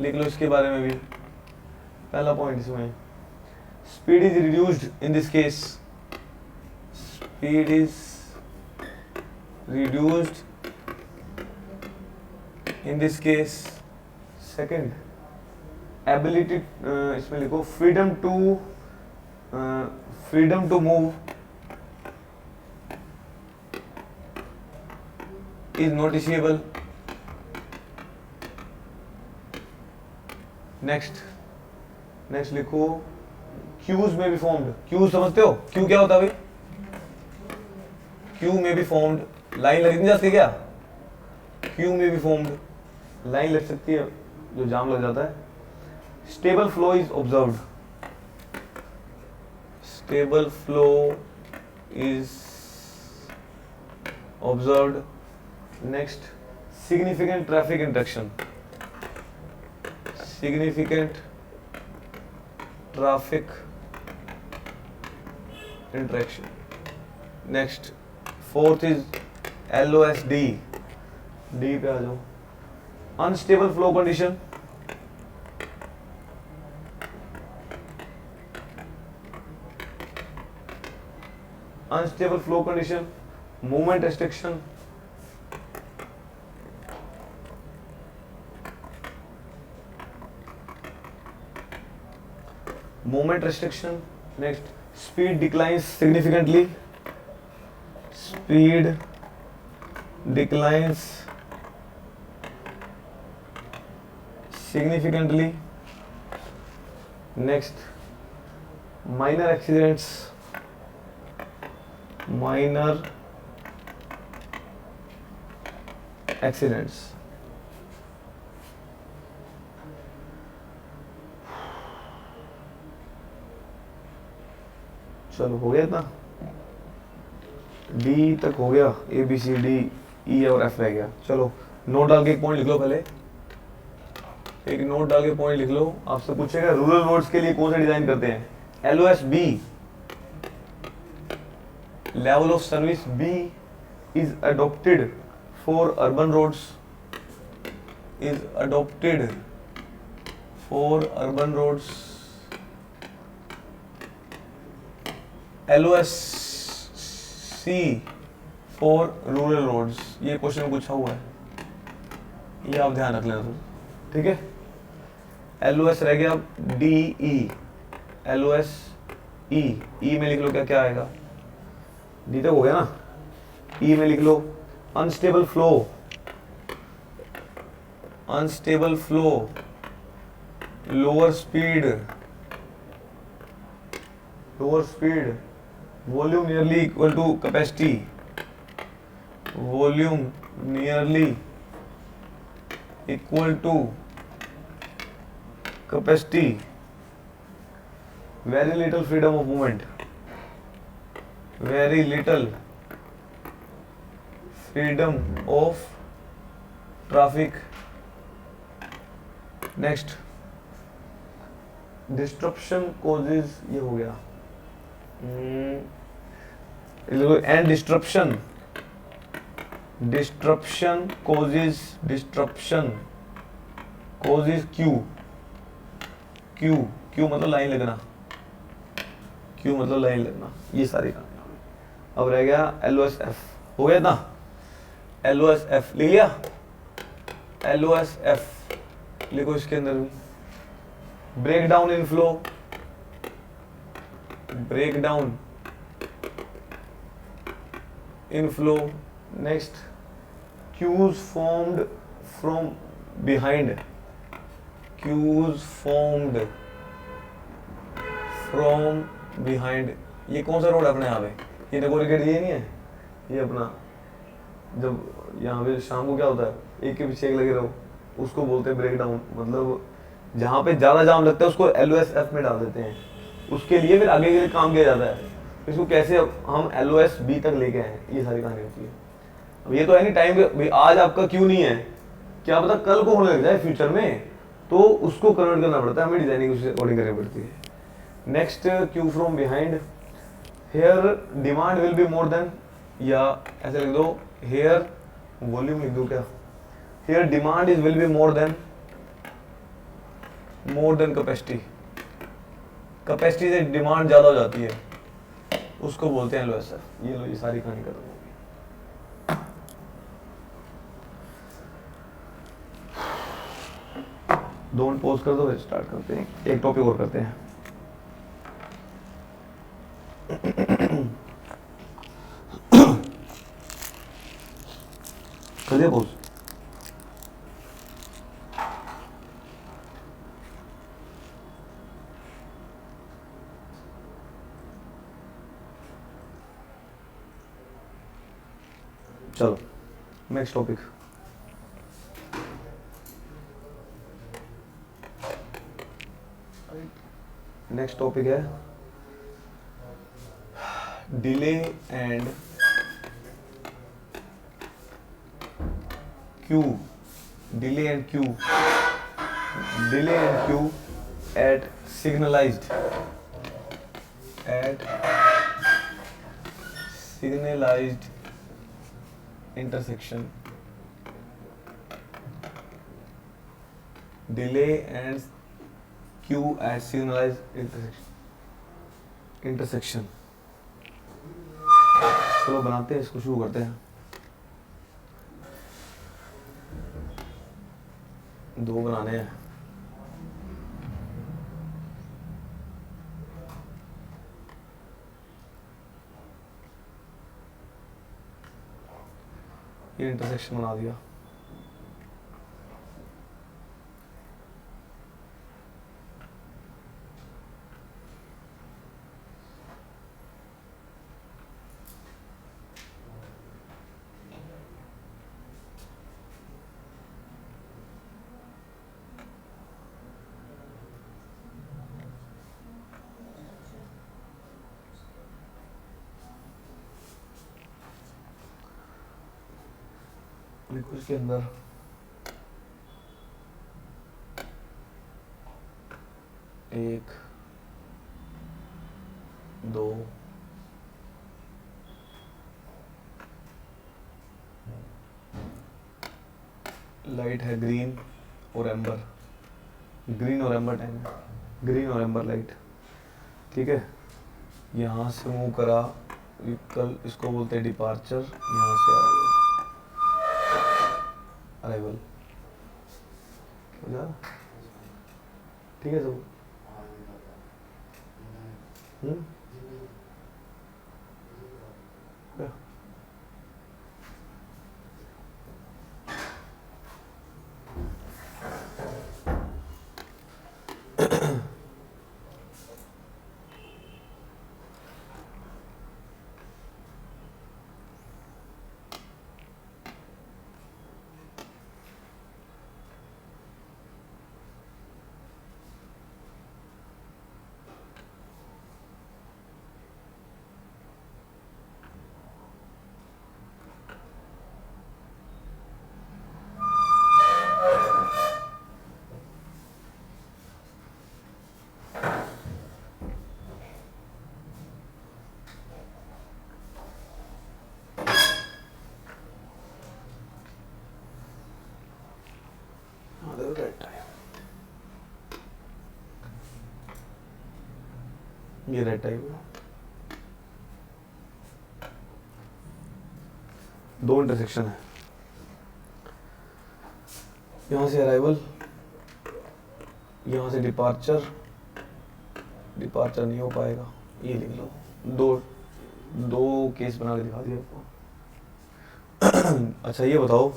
लिख लो इसके बारे में भी। पहला पॉइंट इसमें, speed is reduced in this case, speed is reduced in this case. Second, ability, इसमें लिखो freedom to move is noticeable. next लिखो queues may be formed. queues समझते हो? queue क्या होता है भाई? queue may be formed, line लग नहीं जाती क्या? क्यू में भी फॉर्म्ड, लाइन लग सकती है जो जाम लग जाता है। Stable flow is observed, next, significant traffic interaction, next, fourth is LOS D, D पे आ जाओ, unstable flow condition, movement restriction, next speed declines significantly, speed declines significantly. Next, minor accidents, minor accidents. चलो हो गया इतना, डी तक हो गया, A B C D E और एफ रह गया। चलो नोट डाल के एक पॉइंट लिख लो, पहले एक नोट डाल के पॉइंट लिख लो। आपसे पूछेगा रूरल रोड्स के लिए कौन सा डिजाइन करते हैं, LOS B, level of service B is adopted for urban roads, is adopted for urban roads. LOSC for rural roads, ये क्वेश्चन में पूछा हुआ है, ये आप ध्यान रख लेना तुम, ठीक है। LOS रह गया, DE, LOS E, E में लिख लो क्या क्या आएगा, डी तक हो गया ना, E में लिख लो unstable flow, unstable flow, lower speed, lower speed, volume nearly equal to capacity, volume nearly equal to capacity, very little freedom of movement, very little freedom of traffic. Next, disruption causes, ये हो गया, and disruption, disruption causes, disruption causes queue, queue queue मतलब लाइन लगना, क्यू मतलब लाइन लगना, ये सारी काम। अब रह गया LOSF, हो गया ना, LOSF लिख लिया, LOSF लिखो इसके अंदर भी, break down in flow, break down in flow. Next, queues formed from behind, queues formed from behind। ये कौन सा रोड है अपने यहाँ पे, ये नगोरी गेट ये नहीं है, ये अपना जब यहाँ पे शाम को क्या होता है, एक के पीछे एक लगे रहो, उसको बोलते हैं ब्रेक डाउन। मतलब जहाँ पे ज्यादा जाम लगता है उसको LOSF में डाल देते हैं, उसके लिए फिर आगे के लिए काम किया जाता है, इसको कैसे हम LOSB तक लेके आए, ये सारी कहानी होती है। अब ये तो है नहीं टाइम भाई आज आपका क्यों नहीं है, क्या पता कल को होने लग जाए फ्यूचर में, तो उसको कन्वर्ट करना पड़ता है, हमें डिजाइनिंग उससे अकॉर्डिंग करनी पड़ती है। Next, queue from behind, here demand will be more than, या ऐसे लिख दो हेयर, वॉल्यूम लिख दो क्या, here demand is will be more than capacity, capacity से डिमांड ज्यादा हो जाती है, उसको बोलते हैं LOSF। ये लो, ये सारी कहानी खत्म होगी। डोंट पॉज कर दो, फिर स्टार्ट करते हैं, एक टॉपिक और करते हैं। कर दिया पॉज, चलो नेक्स्ट टॉपिक। नेक्स्ट टॉपिक है delay and queue, delay and queue, delay and queue at signalised, at signalised intersection, delay and queue at signalized intersection। चलो बनाते हैं इसको, शुरू करते हैं। दो बनाने हैं, ये इंटरसेक्शन बना दिया। लिक्विड के अंदर एक, दो, लाइट है ग्रीन और एम्बर, ग्रीन और एम्बर टाइम है, ग्रीन और एम्बर लाइट, ठीक है। यहाँ से मूव करा व्हीकल, इसको बोलते हैं डिपार्चर, यहाँ से अराइवल, ठीक है सब। क्या? ये रेड टाइप है, दो इंटरसेक्शन है, यहाँ से अराइवल, यहाँ से डिपार्चर, डिपार्चर नहीं हो पाएगा, ये लिख लो, दो दो केस बना के दिखा दिया आपको। अच्छा ये बताओ,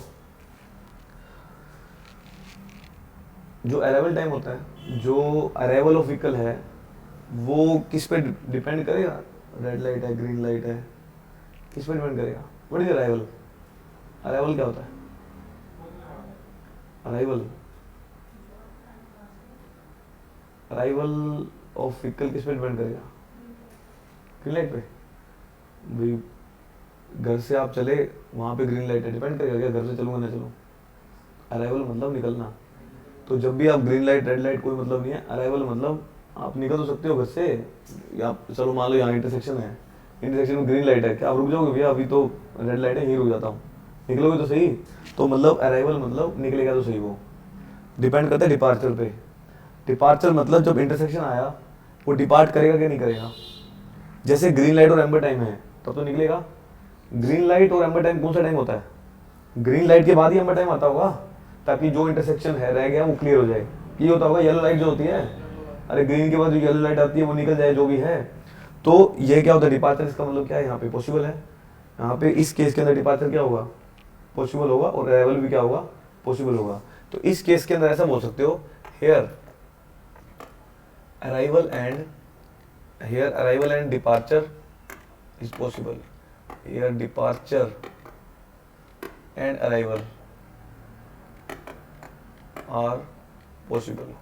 जो अराइवल टाइम होता है, जो अराइवल ऑफ व्हीकल है, वो किस पे डिपेंड करेगा? रेड लाइट है, ग्रीन लाइट है, किस पे डिपेंड करेगा? What is arrival? अराइवल क्या होता है? अराइवल, अराइवल ऑफ व्हीकल किस पे डिपेंड करेगा? ग्रीन लाइट पे। भाई घर से आप चले, वहाँ पे ग्रीन लाइट है, डिपेंड करेगा क्या घर से चलूँगा ना चलूँ? अराइवल मतलब निकलना, तो जब भी आप ग्रीन लाइट रेड लाइट कोई मतलब नहीं है, अराइवल मतलब आप निकल तो सकते हो घर से, या चलो मान लो यहाँ इंटरसेक्शन है, इंटरसेक्शन में ग्रीन लाइट है, क्या आप रुक जाओगे? भैया अभी तो रेड लाइट है, यहीं रुक जाता हूँ, निकलोगे तो सही। तो मतलब अराइवल मतलब निकलेगा तो सही, वो डिपेंड करता है डिपार्चर पे। डिपार्चर मतलब जब इंटरसेक्शन आया वो डिपार्ट करेगा क्या नहीं करेगा। जैसे ग्रीन लाइट और एम्बर टाइम है तब तो निकलेगा। ग्रीन लाइट और एम्बर टाइम कौन सा टाइम होता है? ग्रीन लाइट के बाद ही एम्बर टाइम आता होगा, ताकि जो इंटरसेक्शन है रह गया वो क्लियर हो जाए। ये होता होगा येलो लाइट जो होती है, अरे ग्रीन के बाद जो येलो लाइट आती है वो निकल जाए जो भी है। तो ये क्या होता है डिपार्चर, इसका मतलब क्या है यहाँ पे पॉसिबल है। यहाँ पे इस केस के अंदर डिपार्चर क्या होगा? पॉसिबल होगा, और अराइवल भी क्या होगा? पॉसिबल होगा। तो इस केस के अंदर ऐसा बोल सकते हो, here arrival and departure is possible, here departure and arrival are possible.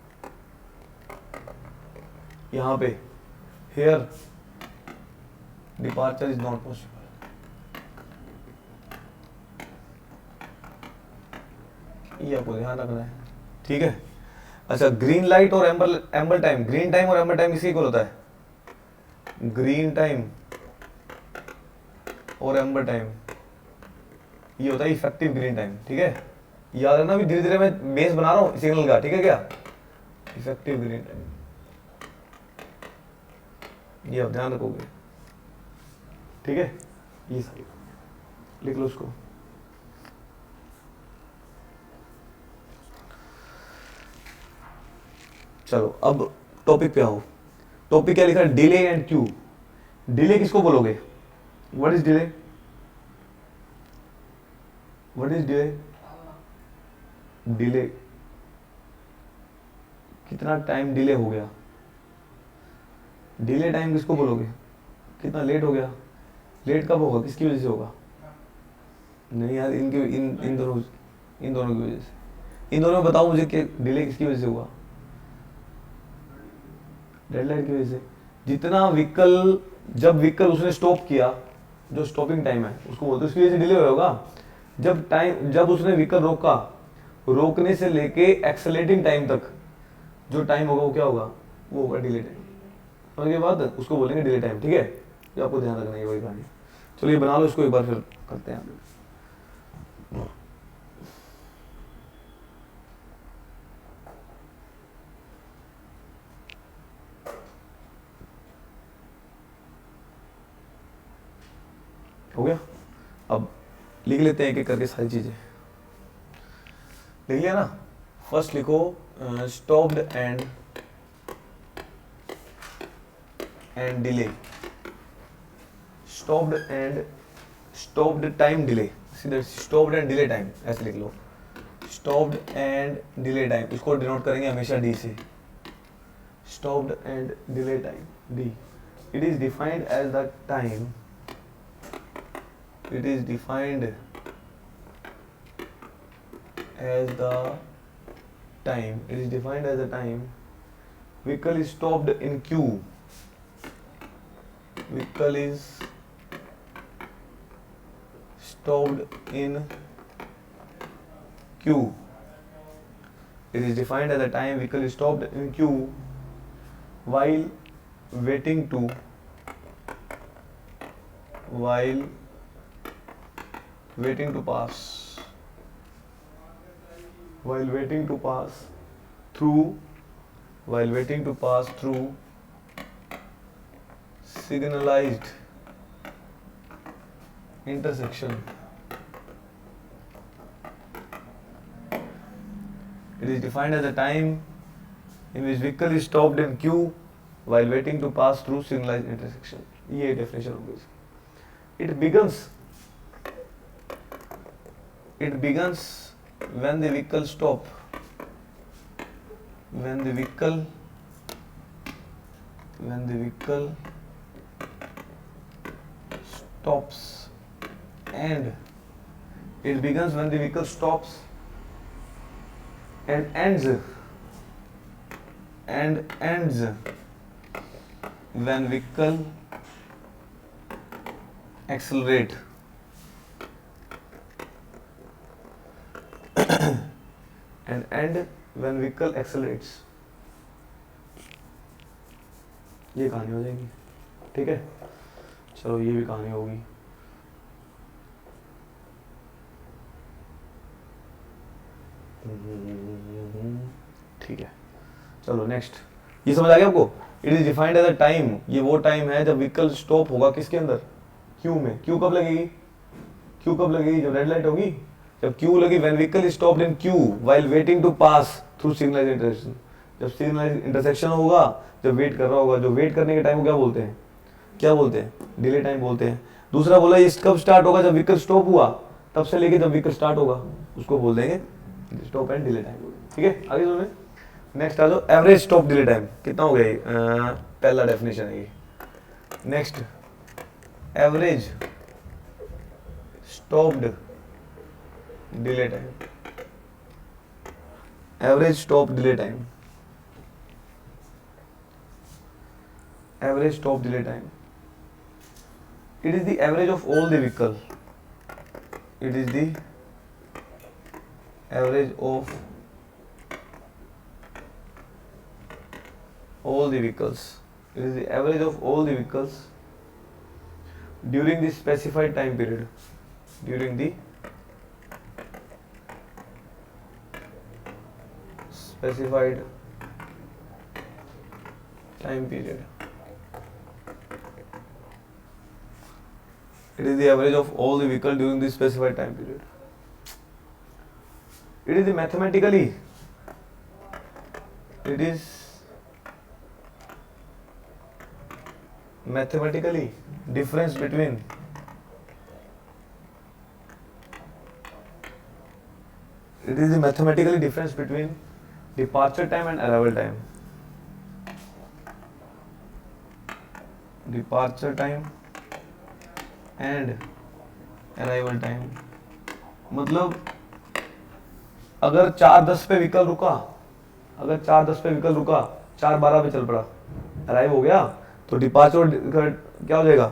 यहाँ पे here departure is not possible. ये आपको ध्यान रखना है, ठीक है। अच्छा ग्रीन लाइट और एम्बर टाइम, ग्रीन टाइम और एम्बर टाइम इसी इक्वल होता है। ग्रीन टाइम और एम्बर टाइम ये होता है इफेक्टिव ग्रीन टाइम, ठीक है। याद रखना, भी धीरे धीरे मैं बेस बना रहा हूँ सिग्नल का, ठीक है क्या? इफेक्टिव ग्रीन टाइम, ये आप ध्यान रखोगे, ठीक है। ये सारी लिख लो उसको। चलो अब टॉपिक पे आओ। टॉपिक क्या लिखा है? Delay and queue. डिले किसको बोलोगे? What is delay? What is delay? Delay कितना टाइम डिले हो गया? डिले टाइम किसको बोलोगे? कितना लेट हो गया? लेट कब होगा, किसकी वजह से होगा? नहीं यार, इनके इन दोनों की वजह से। इन दोनों में बताओ मुझे कि डिले किसकी वजह से हुआ? डेडलाइन की वजह से। जितना व्हीकल, जब व्हीकल उसने स्टॉप किया, जो स्टॉपिंग टाइम है उसको बोलते हैं, उसकी वजह से डिले होगा। जब उसने व्हीकल रोका, रोकने से लेके एक्सेलेटिंग टाइम तक जो टाइम होगा वो क्या होगा? वो होगा डिले टाइम। उसके बाद उसको बोलेंगे डिले टाइम। ठीक है, ये आपको ध्यान रखना है वही कहानी। चलो ये बना लो इसको एक बार, फिर करते हैं। हो गया? अब लिख लेते हैं एक एक करके सारी चीजें। लिख लिया ना? फर्स्ट लिखो stopped and delay. Stopped time delay, सीधे स्टॉप्ड एंड डिले टाइम ऐसे लिख लो। स्टॉप्ड एंड डिले टाइम, इसको डिनोट करेंगे हमेशा डी से। Stopped and delay time, D. It is defined as the time, it is defined as the time, it is defined as the time vehicle is stopped in queue, vehicle is stopped in queue, it is defined as the time vehicle is stopped in queue while waiting to pass, while waiting to pass through signalized intersection. It is defined as a time in which vehicle is stopped in queue while waiting to pass through signalized intersection. ये definition होगी इसकी। It begins when the vehicle stops, and it begins when the vehicle stops and ends when vehicle accelerate and end when vehicle accelerates। ये कहानी हो जाएगी। ठीक है, चलो ये भी कहानी होगी। ठीक है, चलो नेक्स्ट। ये समझ आ गया आपको? It is defined as a time, ये वो टाइम है जब व्हीकल स्टॉप होगा किसके अंदर? क्यू में। क्यू कब लगेगी? जब रेड लाइट होगी। जब क्यू लगी, when vehicle is stopped in queue while waiting to pass through signalised intersection. जब सिग्नलाइज्ड इंटरसेक्शन होगा, जब वेट कर रहा होगा, जो वेट करने के टाइम को क्या बोलते हैं? डिले टाइम बोलते हैं। दूसरा बोला ये कब स्टार्ट होगा? जब व्हीकल स्टॉप हुआ, तब से लेके जब व्हीकल स्टार्ट होगा उसको बोल देंगे स्टॉप एंड डिले टाइम। ठीक है, आगे सुने। नेक्स्ट आ जाओ, एवरेज स्टॉप डिले टाइम कितना हो गया? पहला डेफिनेशन है ये। Next, average stopped delay time. Average stop delay time, average stop delay time, it is the average of all the vehicle, it is the average of all the vehicles, it is the average of all the vehicles during the specified time period, during the specified time period, it is the average of all the vehicle during the specified time period. It is the mathematically difference between it is the mathematically difference between departure time and arrival time. Departure time and arrival time मतलब अगर 4:10 पे व्हीकल रुका, अगर 4:10 पे व्हीकल रुका, 4:12 पे चल पड़ा, अराइव हो गया, तो डिपार्चर क्या हो जाएगा?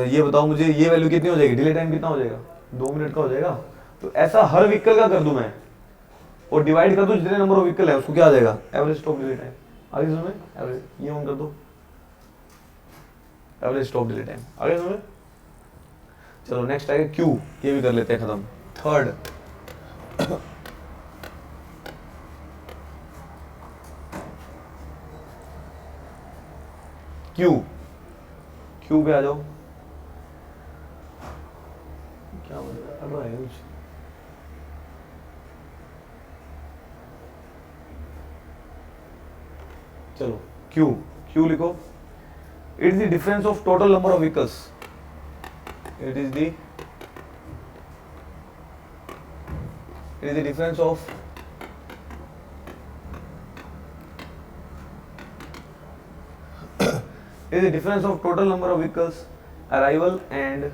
ये बताओ मुझे, ये वैल्यू कितनी हो जाएगी? डिले टाइम कितना हो जाएगा? 2 मिनट का हो जाएगा. तो ऐसा हर व्हीकल का कर दूं मैं और डिवाइड कर दूं जितने नंबर ऑफ व्हीकल है उसको क्या आ जाएगा? Average stop delay time. आगे समझ? एवरेज ये ऑन कर दो, एवरेज स्टॉप डिले टाइम. आगे समझ? चलो नेक्स्ट आएगा क्यू. ये भी कर लेते हैं खत्म. Third Q. क्यू पे आ जाओ. क्या बोल रहा है? चलो क्यू. क्यू लिखो. It is the difference of total number of vehicles. It is the difference of is the difference of total number of vehicles arrival and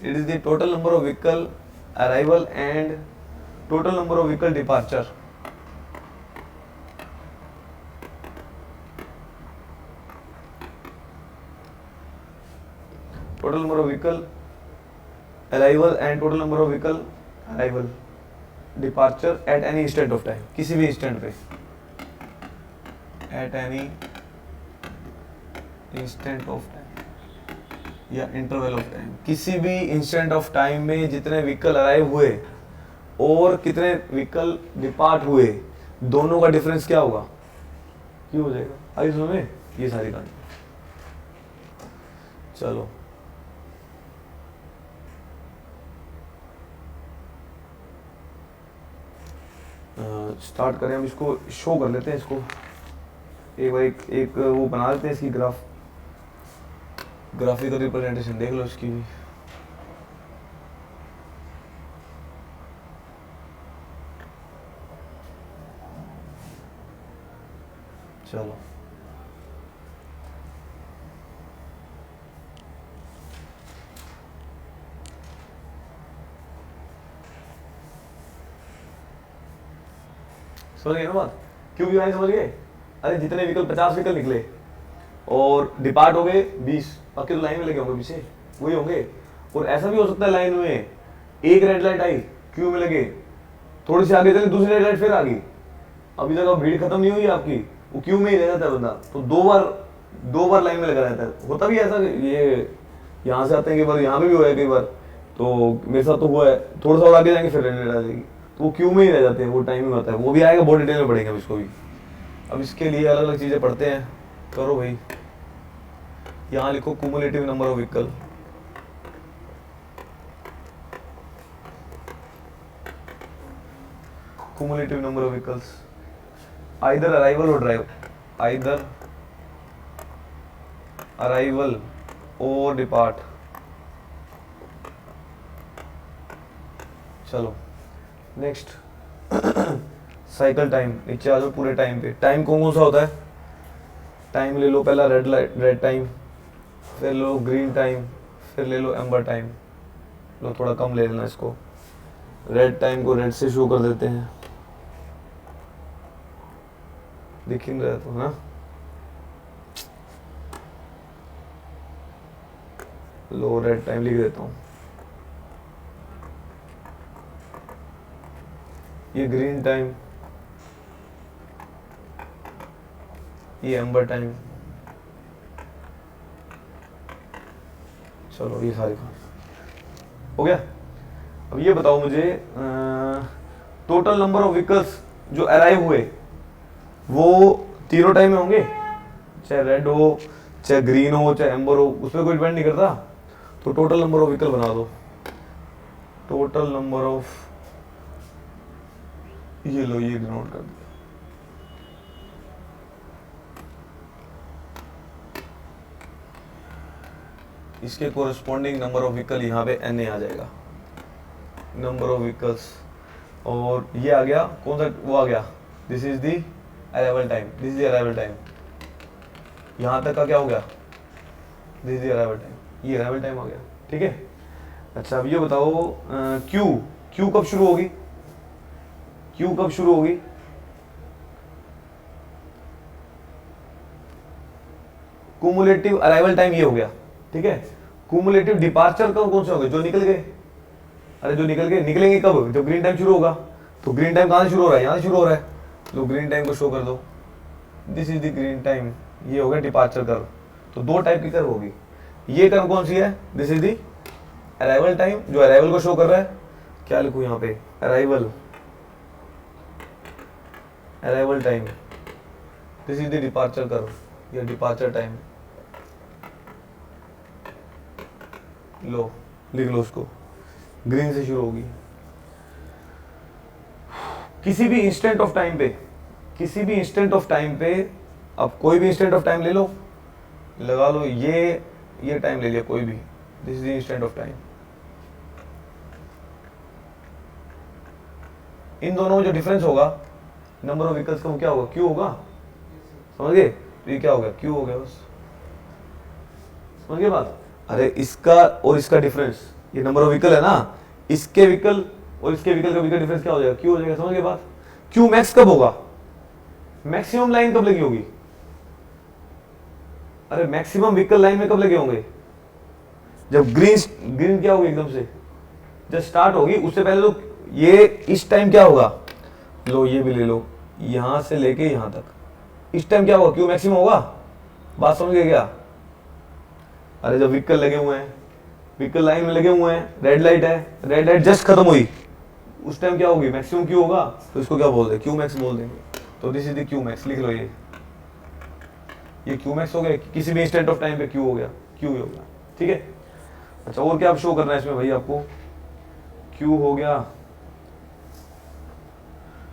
it is the total number of vehicle arrival and total number of vehicle departure. Total number of vehicle arrival and total number of vehicle arrival departure at any instant of time. किसी भी इंस्टेंट पे, at any instant of time या इंटरवल ऑफ टाइम, किसी भी इंस्टेंट ऑफ टाइम में जितने व्हीकल अराइव हुए और कितने व्हीकल डिपार्ट हुए, दोनों का डिफरेंस क्या होगा? क्यों हो जाएगा? आई समझ में? ये सारी कहानी. चलो स्टार्ट करें. हम इसको शो कर लेते हैं. इसको एक बार एक वो बना लेते हैं इसकी ग्राफिकल रिप्रेजेंटेशन देख लो इसकी भी. चलो समझ गए ना बात? क्यों भी समझ गए? अरे जितने व्हीकल 50 व्हीकल निकले और डिपार्ट हो गए 20, बाकी तो लाइन में लगे होंगे पीछे, वही होंगे. और ऐसा भी हो सकता है लाइन में एक रेड लाइट आई, क्यू में लगे, थोड़ी सी आगे चले दूसरी रेड लाइट फिर आ गई, अभी तक भीड़ खत्म नहीं हुई आपकी, वो क्यू में ही रह जाता है बंदा. तो दो बार लाइन में लगा रहता है. होता भी ऐसा, ये यहाँ से आते हैं कई बार, यहाँ पे भी हुआ है कई बार, तो मेरे साथ तो हुआ है. थोड़ा सा और आगे जाएंगे फिर रेड लाइट आ जाएगी, तो वो क्यू में ही रह जाते हैं. वो टाइमिंग होता है, वो भी आएगा, बहुत डिटेल में पढ़ेंगे अब इसको भी. अब इसके लिए अलग अलग चीज़ें पढ़ते हैं. करो भाई. यहाँ लिखो cumulative number of vehicle. Cumulative number of vehicles either arrival और ड्राइव, आइदर अराइवल और डिपार्ट. चलो नेक्स्ट साइकिल टाइम. नीचे आ जाओ पूरे टाइम पे. टाइम कौन सा होता है? टाइम ले लो पहला रेड टाइम, फिर लो ग्रीन टाइम, फिर ले लो एम्बर टाइम. लो थोड़ा कम ले लेना इसको. रेड टाइम को रेड से शो कर देते हैं, दिख ही नहीं रहा तो ना. लो रेड टाइम लिख देता हूँ. ये ग्रीन टाइम, ये एम्बर टाइम. चलो ये सारी हो गया. अब ये बताओ मुझे टोटल नंबर ऑफ व्हीकल्स जो अराइव हुए वो तीनों टाइम में होंगे, चाहे रेड हो, चाहे ग्रीन हो, चाहे एम्बर हो, उसमें कोई डिपेंड नहीं करता. तो टोटल नंबर ऑफ व्हीकल बना दो. टोटल नंबर ऑफ, ये लो ये नोट कर दिया. इसके कोरिस्पॉन्डिंग नंबर ऑफ व्हीकल यहाँ पे एन आ जाएगा, नंबर ऑफ व्हीकल्स। और ये आ गया कौन सा, वो आ गया, this is the arrival time, this is arrival time. यहाँ तक का क्या हो गया, दिस इज अराइवल टाइम, ये अराइवल टाइम आ गया। ठीक है, अच्छा अब ये बताओ क्यू, क्यू कब शुरू होगी, क्यू कब शुरू होगी, कुमुलेटिव अराइवल टाइम ये हो गया। ठीक है, कुमुलेटिव डिपार्चर कब कौन से होंगे, जो निकल गए, अरे जो निकल गए निकलेंगे कब, जब ग्रीन टाइम शुरू होगा। तो ग्रीन टाइम कहां से शुरू हो रहा है, यहां से शुरू हो रहा है, तो ग्रीन टाइम को शो कर दो, this is the green time, ये हो गया डिपार्चर कर्व। तो दो टाइप की कर्व होगी, ये कर्व कौन सी है, this is the arrival time, जो अराइवल को शो कर रहा है, क्या लिखूं यहाँ पे, arrival, arrival time, this is the departure curve, या डिपार्चर टाइम, लो लिख लो उसको, ग्रीन से शुरू होगी। किसी भी इंस्टेंट ऑफ टाइम पे, किसी भी इंस्टेंट ऑफ टाइम पे, अब कोई भी इंस्टेंट ऑफ टाइम ले लो, लगा लो, ये टाइम ले लिया कोई भी, this is the instant of time. इन दोनों में जो डिफरेंस होगा नंबर ऑफ व्हीकल्स का, वो क्या होगा, क्यू होगा, समझ गए। तो ये क्या हो गया, क्यू हो गया, बस समझ गए बात। अरे इसका और इसका डिफरेंस, ये नंबर ऑफ व्हीकल है ना, इसके व्हीकल और इसके व्हीकल का व्हीकल डिफरेंस क्या हो जाएगा, क्यू हो जाएगा, समझ गए बात। क्यू मैक्स कब होगा, मैक्सिमम लाइन कब लगी होगी, अरे मैक्सिमम व्हीकल लाइन में कब लगे होंगे, जब ग्रीन ग्रीन क्या होगी एकदम से, जब स्टार्ट होगी उससे पहले तो ये इस टाइम क्या होगा, लो ये भी ले लो, यहां से लेके यहां तक, इस टाइम क्या होगा, क्यू मैक्सिमम होगा, बात समझ गए क्या। अरे जब व्हीकल लगे हुए हैं, व्हीकल लाइन में लगे हुए हैं, रेड लाइट है, रेड लाइट जस्ट खत्म हुई, उस टाइम क्या होगी, मैक्सिमम क्यू होगा, तो इसको क्या बोल दे, क्यू मैक्स बोल देंगे। तो this is the Q max, लिख लो ये क्यू मैक्स हो गया, किसी भी इंस्टेंट ऑफ टाइम पे क्यू हो गया, क्यू हो गया। ठीक है, अच्छा और क्या आप शो करना है इसमें भाई आपको, क्यू हो गया।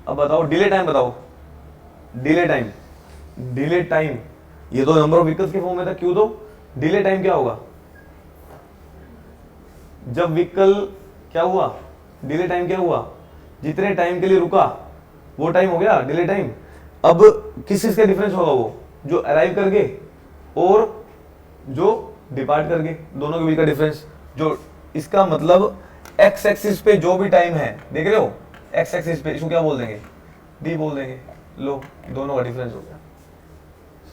अब बताओ डिले टाइम, बताओ डिले टाइम, डिले टाइम, ये तो नंबर ऑफ व्हीकल्स के फॉर्म में था क्यू, तो डिले टाइम क्या होगा, जब व्हीकल क्या हुआ, डिले टाइम क्या हुआ, जितने टाइम के लिए रुका वो टाइम हो गया डिले टाइम। अब किस चीज का डिफरेंस होगा, वो जो अराइव कर गए और जो डिपार्ट कर गए, दोनों के बीच का डिफरेंस। जो इसका मतलब एक्स एक्सिस पे जो भी टाइम है, देख रहे हो, एक्स एक्सिस पे इसको क्या बोल देंगे, डी बोल देंगे। लो दोनों का डिफरेंस हो गया,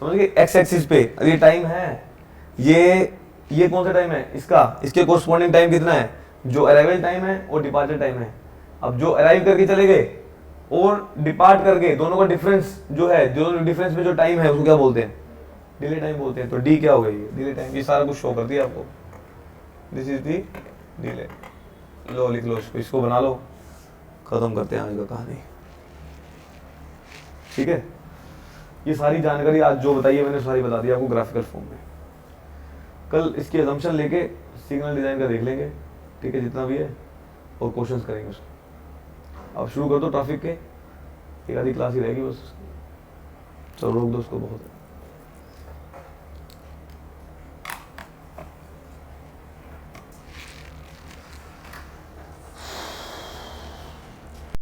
समझ गए। एक्स एक्सिस पे ये टाइम है, ये कौन सा टाइम है इसका, इसके कोरस्पॉन्डिंग टाइम कितना है, जो अराइवल टाइम है और डिपार्चर टाइम है। अब जो अराइव करके चले गए और डिपार्ट कर गए, दोनों का डिफरेंस जो है, जो डिफरेंस में जो टाइम है उसको क्या बोलते हैं, डिले टाइम बोलते हैं। तो डी क्या हो गई, डिले टाइम, ये सारा कुछ शो कर दिया आपको, दिस इज दी डिले। लो लिख लो इसको बना लो, खत्म करते हैं आज का कहानी। ठीक है, ये सारी जानकारी आज जो बताई है मैंने सारी बता दी आपको ग्राफिकल फॉर्म में। कल इसकी अजम्पशन लेके सिग्नल डिजाइन का देख लेंगे, ठीक है, जितना भी है, और क्वेश्चंस करेंगे उसको। अब शुरू कर दो ट्रैफिक के, एक आधी क्लास ही रहेगी बस, चलो रोक दो उसको, बहुत है।